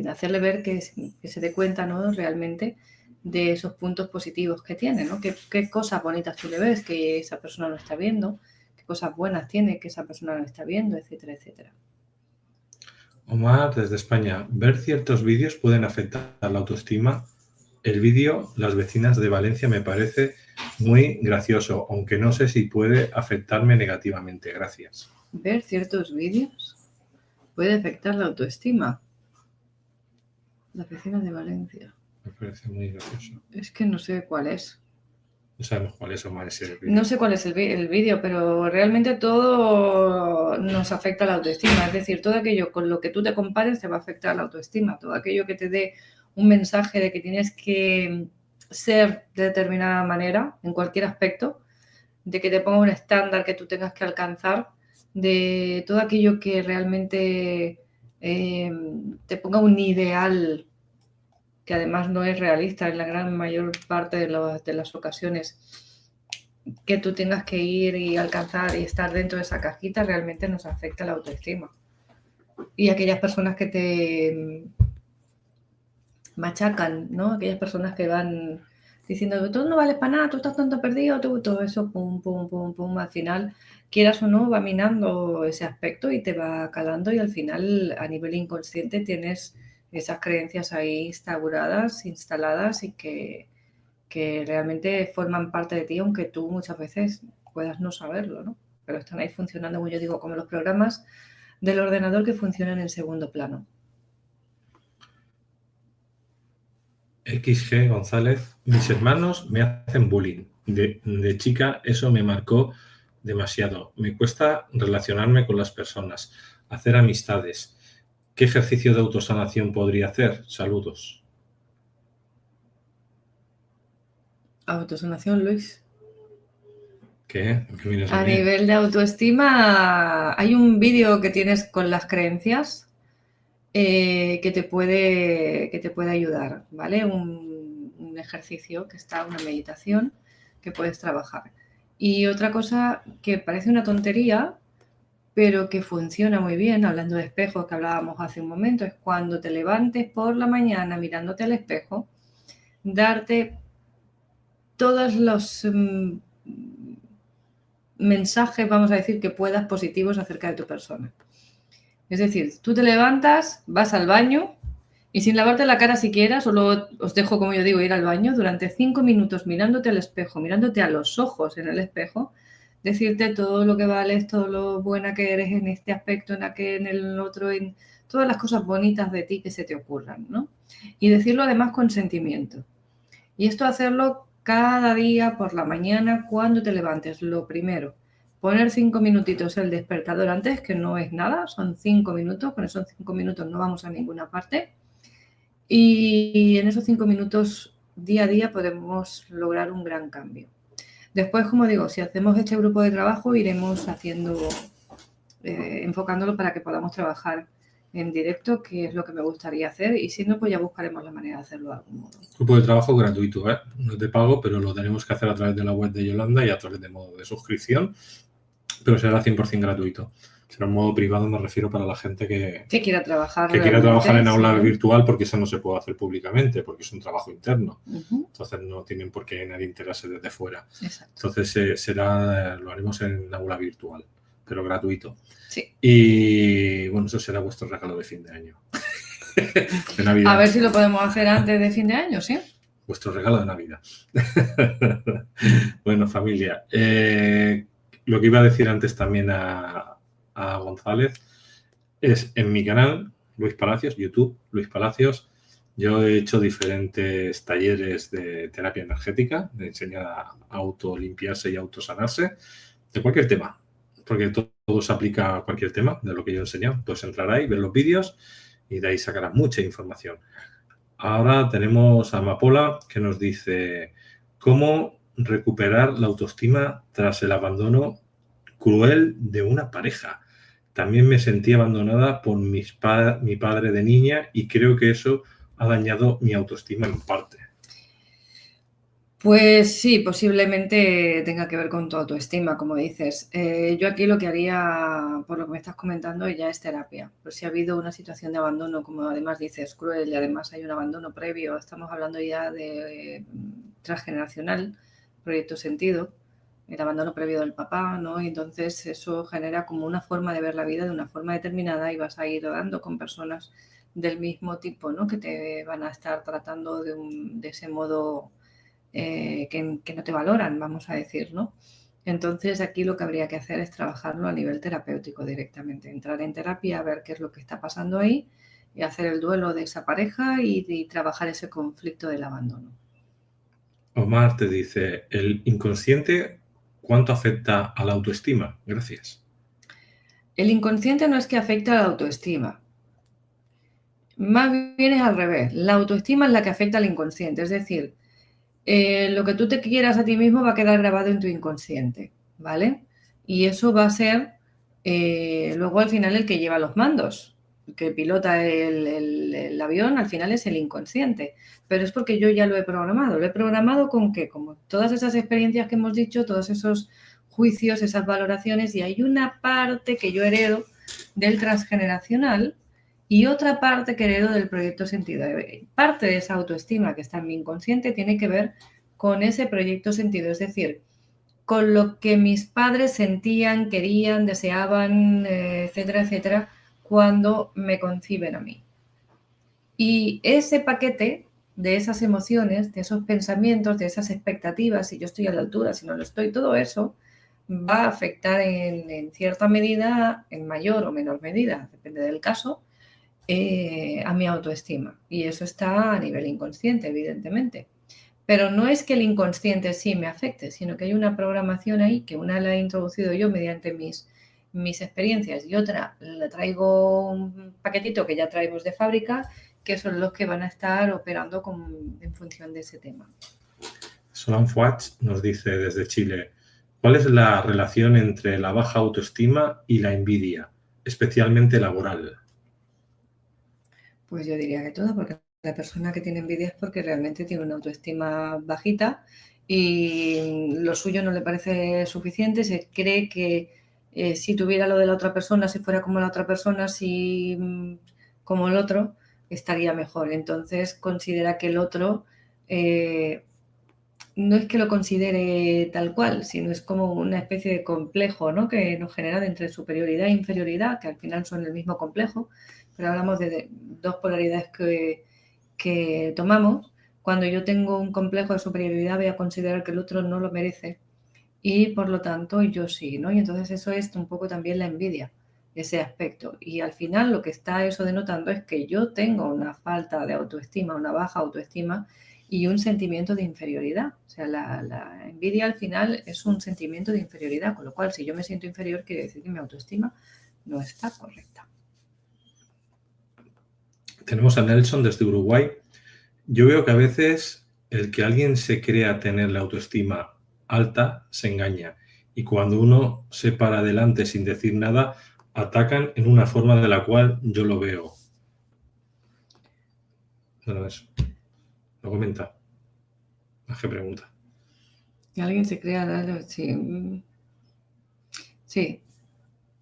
hacerle ver que se dé cuenta, ¿no? Realmente de esos puntos positivos que tiene, ¿no? ¿Qué cosas bonitas tú le ves que esa persona no está viendo? ¿Qué cosas buenas tiene que esa persona no está viendo? Etcétera, etcétera. Omar, desde España, ¿ver ciertos vídeos pueden afectar la autoestima? El vídeo Las vecinas de Valencia me parece muy gracioso, aunque no sé si puede afectarme negativamente. Gracias. ¿Ver ciertos vídeos puede afectar la autoestima? Las vecinas de Valencia. Me parece muy gracioso. Es que no sé cuál es. No sabemos cuál es, Omar, ese vídeo. No sé cuál es el vídeo, pero realmente todo nos afecta a la autoestima. Es decir, todo aquello con lo que tú te compares te va a afectar a la autoestima. Todo aquello que te dé un mensaje de que tienes que ser de determinada manera en cualquier aspecto, de que te ponga un estándar que tú tengas que alcanzar, de todo aquello que realmente te ponga un ideal que además no es realista en la gran mayor parte de las ocasiones, que tú tengas que ir y alcanzar y estar dentro de esa cajita, realmente nos afecta la autoestima. Y aquellas personas que te machacan, ¿no? Aquellas personas que van diciendo, tú no vales para nada, tú estás tanto perdido, tú, todo eso, pum, pum, pum, pum, al final, quieras o no, va minando ese aspecto y te va calando, y al final, a nivel inconsciente, tienes esas creencias ahí instaladas y que realmente forman parte de ti, aunque tú muchas veces puedas no saberlo, ¿no? Pero están ahí funcionando, como yo digo, como los programas del ordenador que funcionan en segundo plano. XG González, mis hermanos me hacen bullying. De chica eso me marcó demasiado. Me cuesta relacionarme con las personas, hacer amistades. ¿Qué ejercicio de autosanación podría hacer? Saludos. Autosanación, Luis. ¿Qué? ¿Por qué miras A mí? nivel de autoestima, hay un vídeo que tienes con las creencias que te puede ayudar, ¿vale? Un ejercicio que está, una meditación que puedes trabajar. Y otra cosa que parece una tontería, pero que funciona muy bien, hablando de espejos que hablábamos hace un momento, es cuando te levantes por la mañana mirándote al espejo, darte todos los mensajes, vamos a decir, que puedas positivos acerca de tu persona. Es decir, tú te levantas, vas al baño y sin lavarte la cara siquiera, solo os dejo, como yo digo, ir al baño durante 5 minutos mirándote al espejo, mirándote a los ojos en el espejo, decirte todo lo que vales, todo lo buena que eres en este aspecto, en aquel, en el otro, en todas las cosas bonitas de ti que se te ocurran, ¿no? Y decirlo además con sentimiento. Y esto hacerlo cada día por la mañana cuando te levantes, lo primero. Poner 5 minutitos el despertador antes, que no es nada, son 5 minutos, con esos 5 minutos no vamos a ninguna parte. Y en esos 5 minutos día a día podemos lograr un gran cambio. Después, como digo, si hacemos este grupo de trabajo, iremos haciendo, enfocándolo para que podamos trabajar en directo, que es lo que me gustaría hacer, y si no, pues ya buscaremos la manera de hacerlo de algún modo. Grupo de trabajo gratuito, ¿eh? No te pago, pero lo tenemos que hacer a través de la web de Yolanda y a través de modo de suscripción, pero será 100% gratuito. Será un modo privado, me refiero para la gente que quiera trabajar, en aula virtual, porque eso no se puede hacer públicamente, porque es un trabajo interno. Entonces no tienen por qué nadie enterarse desde fuera. Exacto. Entonces lo haremos en aula virtual, pero gratuito. Sí. Y bueno, eso será vuestro regalo de fin de año. De Navidad. A ver si lo podemos hacer antes de fin de año, ¿sí? Vuestro regalo de Navidad. Bueno, familia. Lo que iba a decir antes también a González es en mi canal, Luis Palacios, YouTube, Luis Palacios. Yo he hecho diferentes talleres de terapia energética, de enseñar a autolimpiarse y autosanarse, de cualquier tema, porque todo se aplica a cualquier tema de lo que yo he enseñado. Puedes entrar ahí, ver los vídeos y de ahí sacarás mucha información. Ahora tenemos a Amapola que nos dice cómo recuperar la autoestima tras el abandono cruel de una pareja. También me sentí abandonada por mi padre de niña y creo que eso ha dañado mi autoestima en parte. Pues sí, posiblemente tenga que ver con tu autoestima, como dices. Yo aquí lo que haría, por lo que me estás comentando, ya es terapia. Pues si ha habido una situación de abandono, como además dices, cruel, y además hay un abandono previo, estamos hablando ya de transgeneracional, proyecto sentido, el abandono previo del papá, ¿no? Y entonces eso genera como una forma de ver la vida de una forma determinada y vas a ir dando con personas del mismo tipo, ¿no? Que te van a estar tratando de ese modo que no te valoran, vamos a decir, ¿no? Entonces aquí lo que habría que hacer es trabajarlo a nivel terapéutico directamente, entrar en terapia, ver qué es lo que está pasando ahí y hacer el duelo de esa pareja y trabajar ese conflicto del abandono. Omar te dice, el inconsciente, ¿cuánto afecta a la autoestima? Gracias. El inconsciente no es que afecte a la autoestima, más bien es al revés. La autoestima es la que afecta al inconsciente, es decir, lo que tú te quieras a ti mismo va a quedar grabado en tu inconsciente, ¿vale? Y eso va a ser luego al final el que lleva los mandos, el que pilota el avión al final es el inconsciente, pero es porque yo ya lo he programado. ¿Lo he programado con qué? Como todas esas experiencias que hemos dicho, todos esos juicios, esas valoraciones, y hay una parte que yo heredo del transgeneracional y otra parte que heredo del proyecto sentido. Parte de esa autoestima que está en mi inconsciente tiene que ver con ese proyecto sentido, es decir, con lo que mis padres sentían, querían, deseaban, etcétera, etcétera, cuando me conciben a mí. Y ese paquete de esas emociones, de esos pensamientos, de esas expectativas, si yo estoy a la altura, si no lo estoy, todo eso va a afectar en cierta medida, en mayor o menor medida, depende del caso, a mi autoestima. Y eso está a nivel inconsciente, evidentemente. Pero no es que el inconsciente sí me afecte, sino que hay una programación ahí que una la he introducido yo mediante mis experiencias y otra la traigo un paquetito que ya traemos de fábrica, que son los que van a estar operando en función de ese tema. Solan Fuach nos dice desde Chile, ¿cuál es la relación entre la baja autoestima y la envidia, especialmente laboral? Pues yo diría que toda, porque la persona que tiene envidia es porque realmente tiene una autoestima bajita y lo suyo no le parece suficiente, se cree que si tuviera lo de la otra persona, si fuera como la otra persona, si como el otro, estaría mejor. Entonces considera que el otro no es que lo considere tal cual, sino es como una especie de complejo, ¿no? Que nos genera entre superioridad e inferioridad, que al final son el mismo complejo, pero hablamos de dos polaridades que tomamos. Cuando yo tengo un complejo de superioridad, voy a considerar que el otro no lo merece y por lo tanto yo sí, ¿no? Y entonces eso es un poco también la envidia, ese aspecto. Y al final lo que está eso denotando es que yo tengo una falta de autoestima, una baja autoestima y un sentimiento de inferioridad. O sea, la envidia al final es un sentimiento de inferioridad, con lo cual si yo me siento inferior quiere decir que mi autoestima no está correcta. Tenemos a Nelson desde Uruguay. Yo veo que a veces el que alguien se crea tener la autoestima alta se engaña y cuando uno se para adelante sin decir nada, atacan en una forma de la cual yo lo veo. Bueno, eso. Lo comenta. ¿Qué pregunta? Que alguien se crea, sí. Sí.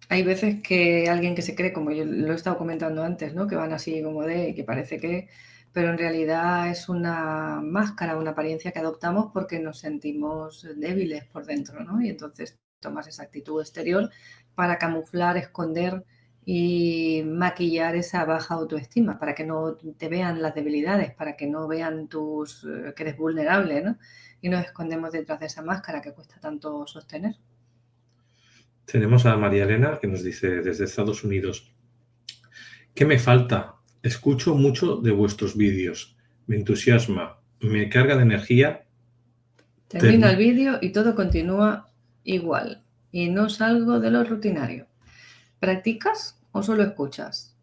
Hay veces que alguien que se cree, como yo lo he estado comentando antes, ¿no? Que van así como que parece que, pero en realidad es una máscara, una apariencia que adoptamos porque nos sentimos débiles por dentro, ¿no? Y entonces tomas esa actitud exterior para camuflar, esconder y maquillar esa baja autoestima, para que no te vean las debilidades, para que no vean que eres vulnerable, ¿no? Y nos escondemos detrás de esa máscara que cuesta tanto sostener. Tenemos a María Elena que nos dice desde Estados Unidos, ¿qué me falta? Escucho mucho de vuestros vídeos, me entusiasma, me carga de energía. Termina el vídeo y todo continúa igual y no salgo de lo rutinario. ¿Practicas o solo escuchas?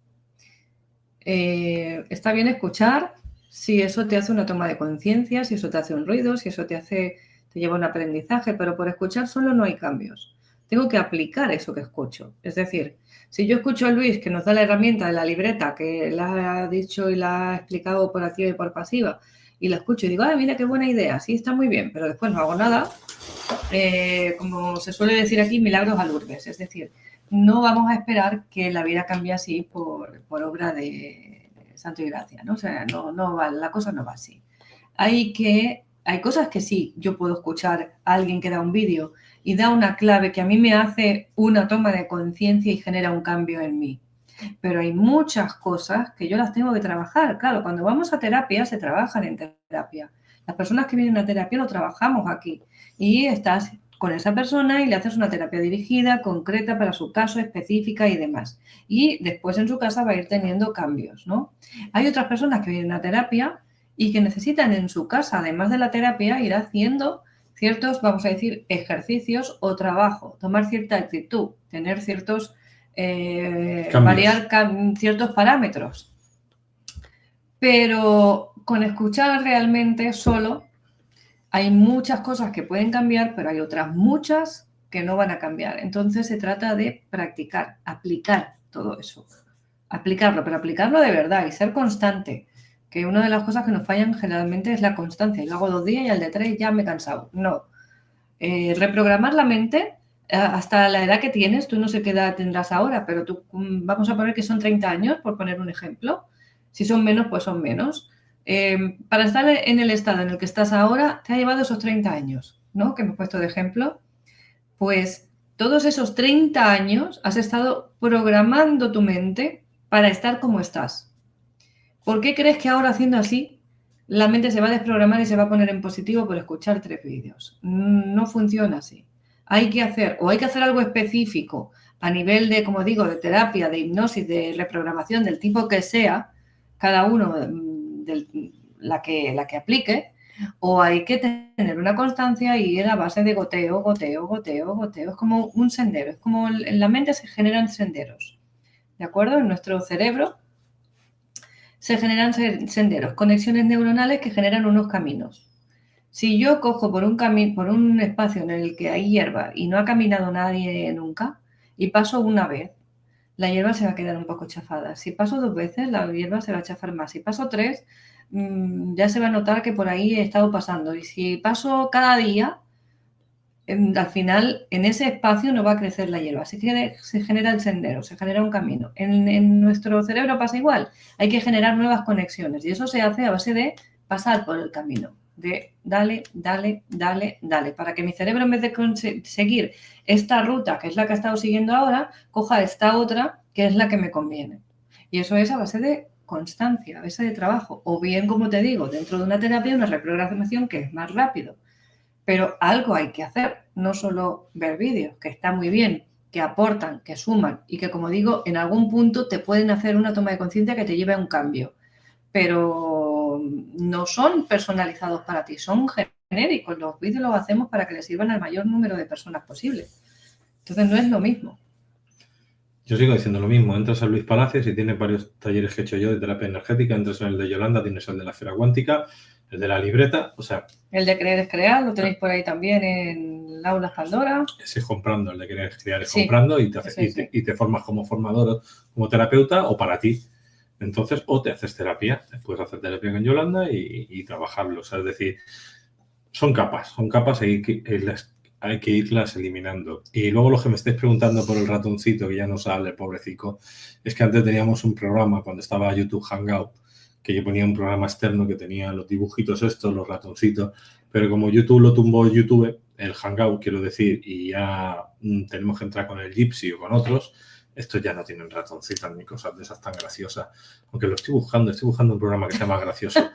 Está bien escuchar si eso te hace una toma de conciencia, si eso te hace un ruido, si eso te lleva a un aprendizaje, pero por escuchar solo no hay cambios. Tengo que aplicar eso que escucho. Es decir, si yo escucho a Luis que nos da la herramienta de la libreta que la ha dicho y la ha explicado por activa y por pasiva, y la escucho y digo, ay, mira qué buena idea, sí, está muy bien, pero después no hago nada, como se suele decir aquí, milagros a Lourdes. Es decir, no vamos a esperar que la vida cambie así por obra de santo y gracia, ¿no? O sea, no va, la cosa no va así. Hay cosas que sí, yo puedo escuchar a alguien que da un vídeo y da una clave que a mí me hace una toma de conciencia y genera un cambio en mí. Pero hay muchas cosas que yo las tengo que trabajar. Claro, cuando vamos a terapia, se trabajan en terapia. Las personas que vienen a terapia lo trabajamos aquí. Y estás con esa persona y le haces una terapia dirigida, concreta para su caso, específica y demás. Y después en su casa va a ir teniendo cambios, ¿no? Hay otras personas que vienen a terapia y que necesitan en su casa, además de la terapia, ir haciendo ciertos, vamos a decir, ejercicios o trabajo, tomar cierta actitud, tener ciertos, variar ciertos parámetros. Pero con escuchar realmente solo hay muchas cosas que pueden cambiar, pero hay otras muchas que no van a cambiar. Entonces se trata de practicar, aplicar todo eso. Aplicarlo, pero aplicarlo de verdad y ser constante. Que una de las cosas que nos fallan generalmente es la constancia. Yo hago 2 días y al de 3 ya me he cansado. No. Reprogramar la mente hasta la edad que tienes, tú no sé qué edad tendrás ahora, pero tú vamos a poner que son 30 años, por poner un ejemplo. Si son menos, pues son menos. Para estar en el estado en el que estás ahora, te ha llevado esos 30 años, ¿no? Que me he puesto de ejemplo. Pues todos esos 30 años has estado programando tu mente para estar como estás. ¿Por qué crees que ahora haciendo así la mente se va a desprogramar y se va a poner en positivo por escuchar 3 vídeos? No funciona así. Hay que hacer algo específico a nivel de, como digo, de terapia, de hipnosis, de reprogramación, del tipo que sea, cada uno la que aplique, o hay que tener una constancia y ir a base de goteo, goteo, goteo, goteo. Es como un sendero, es como en la mente se generan senderos, ¿de acuerdo? En nuestro cerebro se generan senderos, conexiones neuronales que generan unos caminos. Si yo cojo por un espacio en el que hay hierba y no ha caminado nadie nunca, y paso una vez, la hierba se va a quedar un poco chafada. Si paso 2 veces, la hierba se va a chafar más. Si paso 3, ya se va a notar que por ahí he estado pasando. Y si paso cada día, al final en ese espacio no va a crecer la hierba. Se genera el sendero, se genera un camino. En nuestro cerebro pasa igual. Hay que generar nuevas conexiones y eso se hace a base de pasar por el camino. De dale, dale, dale, dale, para que mi cerebro en vez de seguir esta ruta, que es la que ha estado siguiendo ahora, coja esta otra, que es la que me conviene. Y eso es a base de constancia, a base de trabajo. O bien, como te digo, dentro de una terapia, una reprogramación que es más rápido. Pero algo hay que hacer, no solo ver vídeos, que está muy bien, que aportan, que suman y que, como digo, en algún punto te pueden hacer una toma de conciencia que te lleve a un cambio. Pero no son personalizados para ti, son genéricos. Los vídeos los hacemos para que les sirvan al mayor número de personas posible. Entonces no es lo mismo. Yo sigo diciendo lo mismo. Entras a Luis Palacios y tienes varios talleres que he hecho yo de terapia energética. Entras en el de Yolanda, tienes el de la esfera cuántica, el de la libreta, o sea... El de creer es crear, lo tenéis por ahí también en Aulas Pandora. Ese es comprando, el de querer crear es Sí, comprando y sí. te formas como formador, como terapeuta o para ti. Entonces, o te haces terapia, puedes hacer terapia con Yolanda y trabajarlo. O sea, es decir, son capas, hay que irlas eliminando. Y luego lo que me estáis preguntando por el ratoncito, que ya no sale, pobrecito, es que antes teníamos un programa cuando estaba YouTube Hangout, que yo ponía un programa externo que tenía los dibujitos estos, los ratoncitos, pero como YouTube lo tumbó YouTube, el Hangout quiero decir, y ya tenemos que entrar con el Gypsy o con otros, estos ya no tienen ratoncitos ni cosas de esas tan graciosas. Aunque lo estoy buscando un programa que sea más gracioso.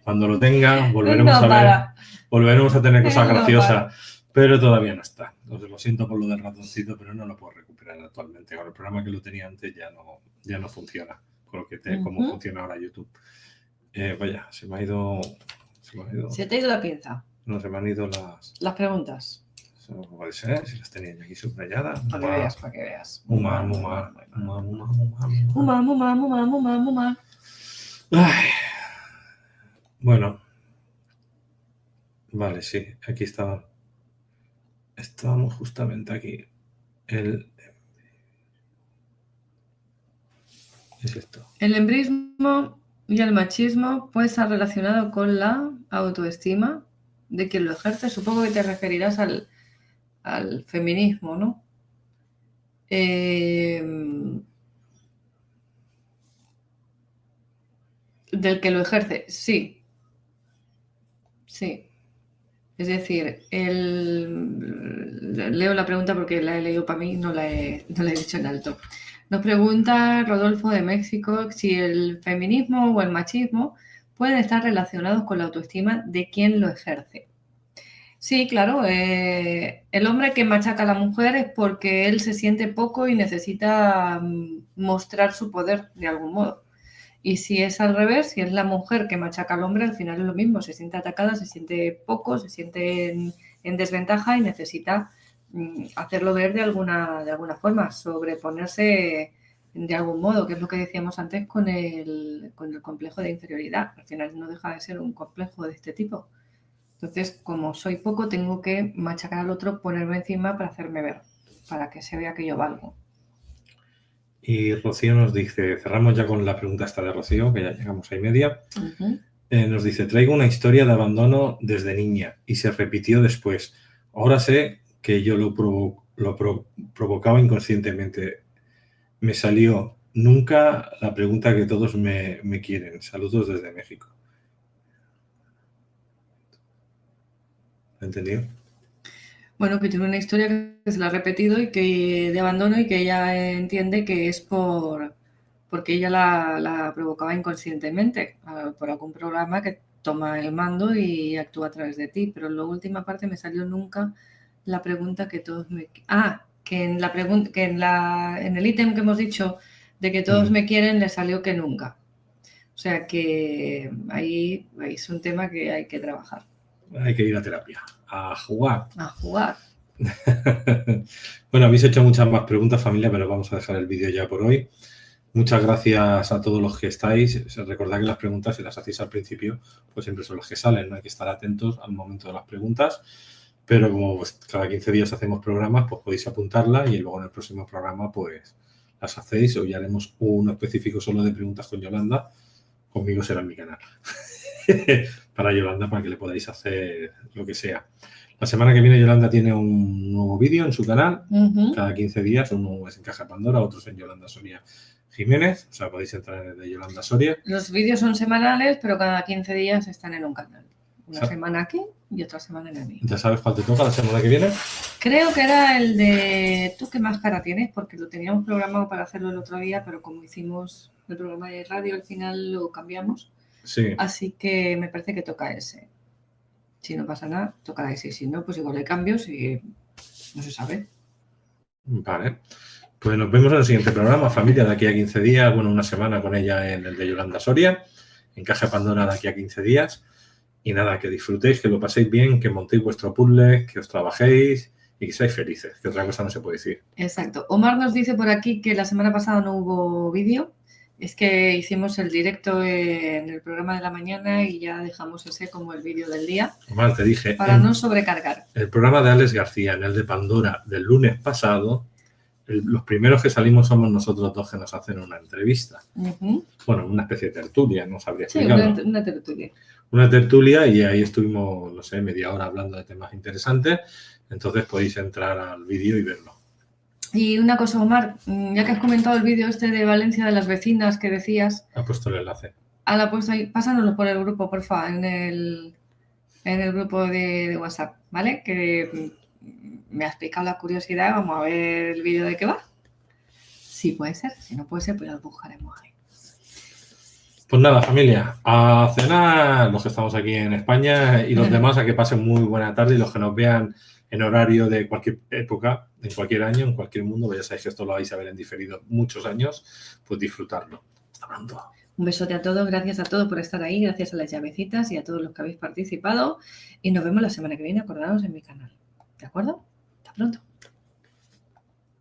Cuando lo tenga, volveremos a tener cosas graciosas, pero todavía no está. Entonces lo siento por lo del ratoncito, pero no lo puedo recuperar actualmente. Con el programa que lo tenía antes ya no funciona, con lo que como funciona ahora YouTube. Vaya, se me ha ido... ¿Se te ha ido la pinza? No, se me han ido las preguntas. Eso no puede ser, si las tenía aquí subrayadas. Para que veas. Muma. Ay. Bueno. Vale, sí, aquí estaba. Estábamos justamente aquí. Es esto. El embrismo y el machismo puede estar relacionado con la autoestima de quien lo ejerce. Supongo que te referirás al feminismo, ¿no? Del que lo ejerce, sí. Sí. Es decir, leo la pregunta porque la he leído para mí, no la he dicho en alto. Nos pregunta Rodolfo de México si el feminismo o el machismo pueden estar relacionados con la autoestima de quien lo ejerce. Sí, claro. El hombre que machaca a la mujer es porque él se siente poco y necesita mostrar su poder de algún modo. Y si es al revés, si es la mujer que machaca al hombre, al final es lo mismo. Se siente atacada, se siente poco, se siente en desventaja y necesita hacerlo ver de alguna forma, sobreponerse de algún modo, que es lo que decíamos antes con el complejo de inferioridad. Al final no deja de ser un complejo de este tipo. Entonces, como soy poco, tengo que machacar al otro, ponerme encima para hacerme ver, para que se vea que yo valgo. Y Rocío nos dice, cerramos ya con la pregunta esta de Rocío, que ya llegamos a 1:30. Nos dice, traigo una historia de abandono desde niña y se repitió después. Ahora sé que yo lo provocaba inconscientemente. Me salió nunca la pregunta que todos me quieren. Saludos desde México. ¿Entendido? Bueno, que tiene una historia que se la ha repetido y que de abandono y que ella entiende que es porque ella la provocaba inconscientemente por algún programa que toma el mando y actúa a través de ti. Pero en la última parte me salió nunca la pregunta que todos me... que en la pregunta, que en el ítem que hemos dicho de que todos me quieren, le salió que nunca. O sea que ahí es un tema que hay que trabajar. Hay que ir a terapia, a jugar. A jugar. Bueno, habéis hecho muchas más preguntas, familia, pero vamos a dejar el vídeo ya por hoy. Muchas gracias a todos los que estáis. Recordad que las preguntas, si las hacéis al principio, pues siempre son las que salen, ¿no? Hay que estar atentos al momento de las preguntas. Pero como pues, cada 15 días hacemos programas, pues podéis apuntarlas y luego en el próximo programa pues las hacéis. Hoy haremos uno específico solo de preguntas con Yolanda. Conmigo será en mi canal. Para Yolanda, para que le podáis hacer lo que sea. La semana que viene Yolanda tiene un nuevo vídeo en su canal. Cada 15 días, uno es en Caja Pandora, otro es en Yolanda Soria Jiménez. O sea, podéis entrar en el de Yolanda Soria. Los vídeos son semanales, pero cada 15 días están en un canal. Una semana aquí y otra semana en el mío. ¿Ya sabes cuál te toca la semana que viene? Creo que era el de ¿tú qué máscara tienes? Porque lo teníamos programado para hacerlo el otro día, pero como hicimos el programa de radio, al final lo cambiamos. Sí. Así que me parece que toca ese. Si no pasa nada, tocará ese. Si no, pues igual hay cambios y no se sabe. Vale. Pues nos vemos en el siguiente programa, familia, de aquí a 15 días. Bueno, una semana con ella en el de Yolanda Soria. En Caja Pandora de aquí a 15 días. Y nada, que disfrutéis, que lo paséis bien, que montéis vuestro puzzle, que os trabajéis y que seáis felices, que otra cosa no se puede decir. Exacto. Omar nos dice por aquí que la semana pasada no hubo vídeo. Es que hicimos el directo en el programa de la mañana y ya dejamos ese como el vídeo del día. Omar, te dije. Para no sobrecargar. El programa de Alex García, en el de Pandora del lunes pasado, los primeros que salimos somos nosotros dos que nos hacen una entrevista. Bueno, una especie de tertulia, no sabría explicarlo. Sí, una tertulia. Una tertulia y ahí estuvimos, no sé, media hora hablando de temas interesantes. Entonces podéis entrar al vídeo y verlo. Y una cosa, Omar, ya que has comentado el vídeo este de Valencia de las vecinas que decías. Ha puesto el enlace. La puesto ahí. Pásanoslo por el grupo, porfa, en el grupo de WhatsApp, ¿vale? Que me ha explicado la curiosidad. Vamos a ver el vídeo de qué va. Sí puede ser. Si no puede ser, pues ya lo buscaremos ahí. Pues nada, familia, a cenar los que estamos aquí en España y los demás a que pasen muy buena tarde y los que nos vean en horario de cualquier época, en cualquier año, en cualquier mundo, pues ya sabéis que esto lo vais a ver en diferido muchos años, pues disfrutarlo. Hasta pronto. Un besote a todos, gracias a todos por estar ahí, gracias a las llavecitas y a todos los que habéis participado y nos vemos la semana que viene, acordaos en mi canal. ¿De acuerdo? Hasta pronto.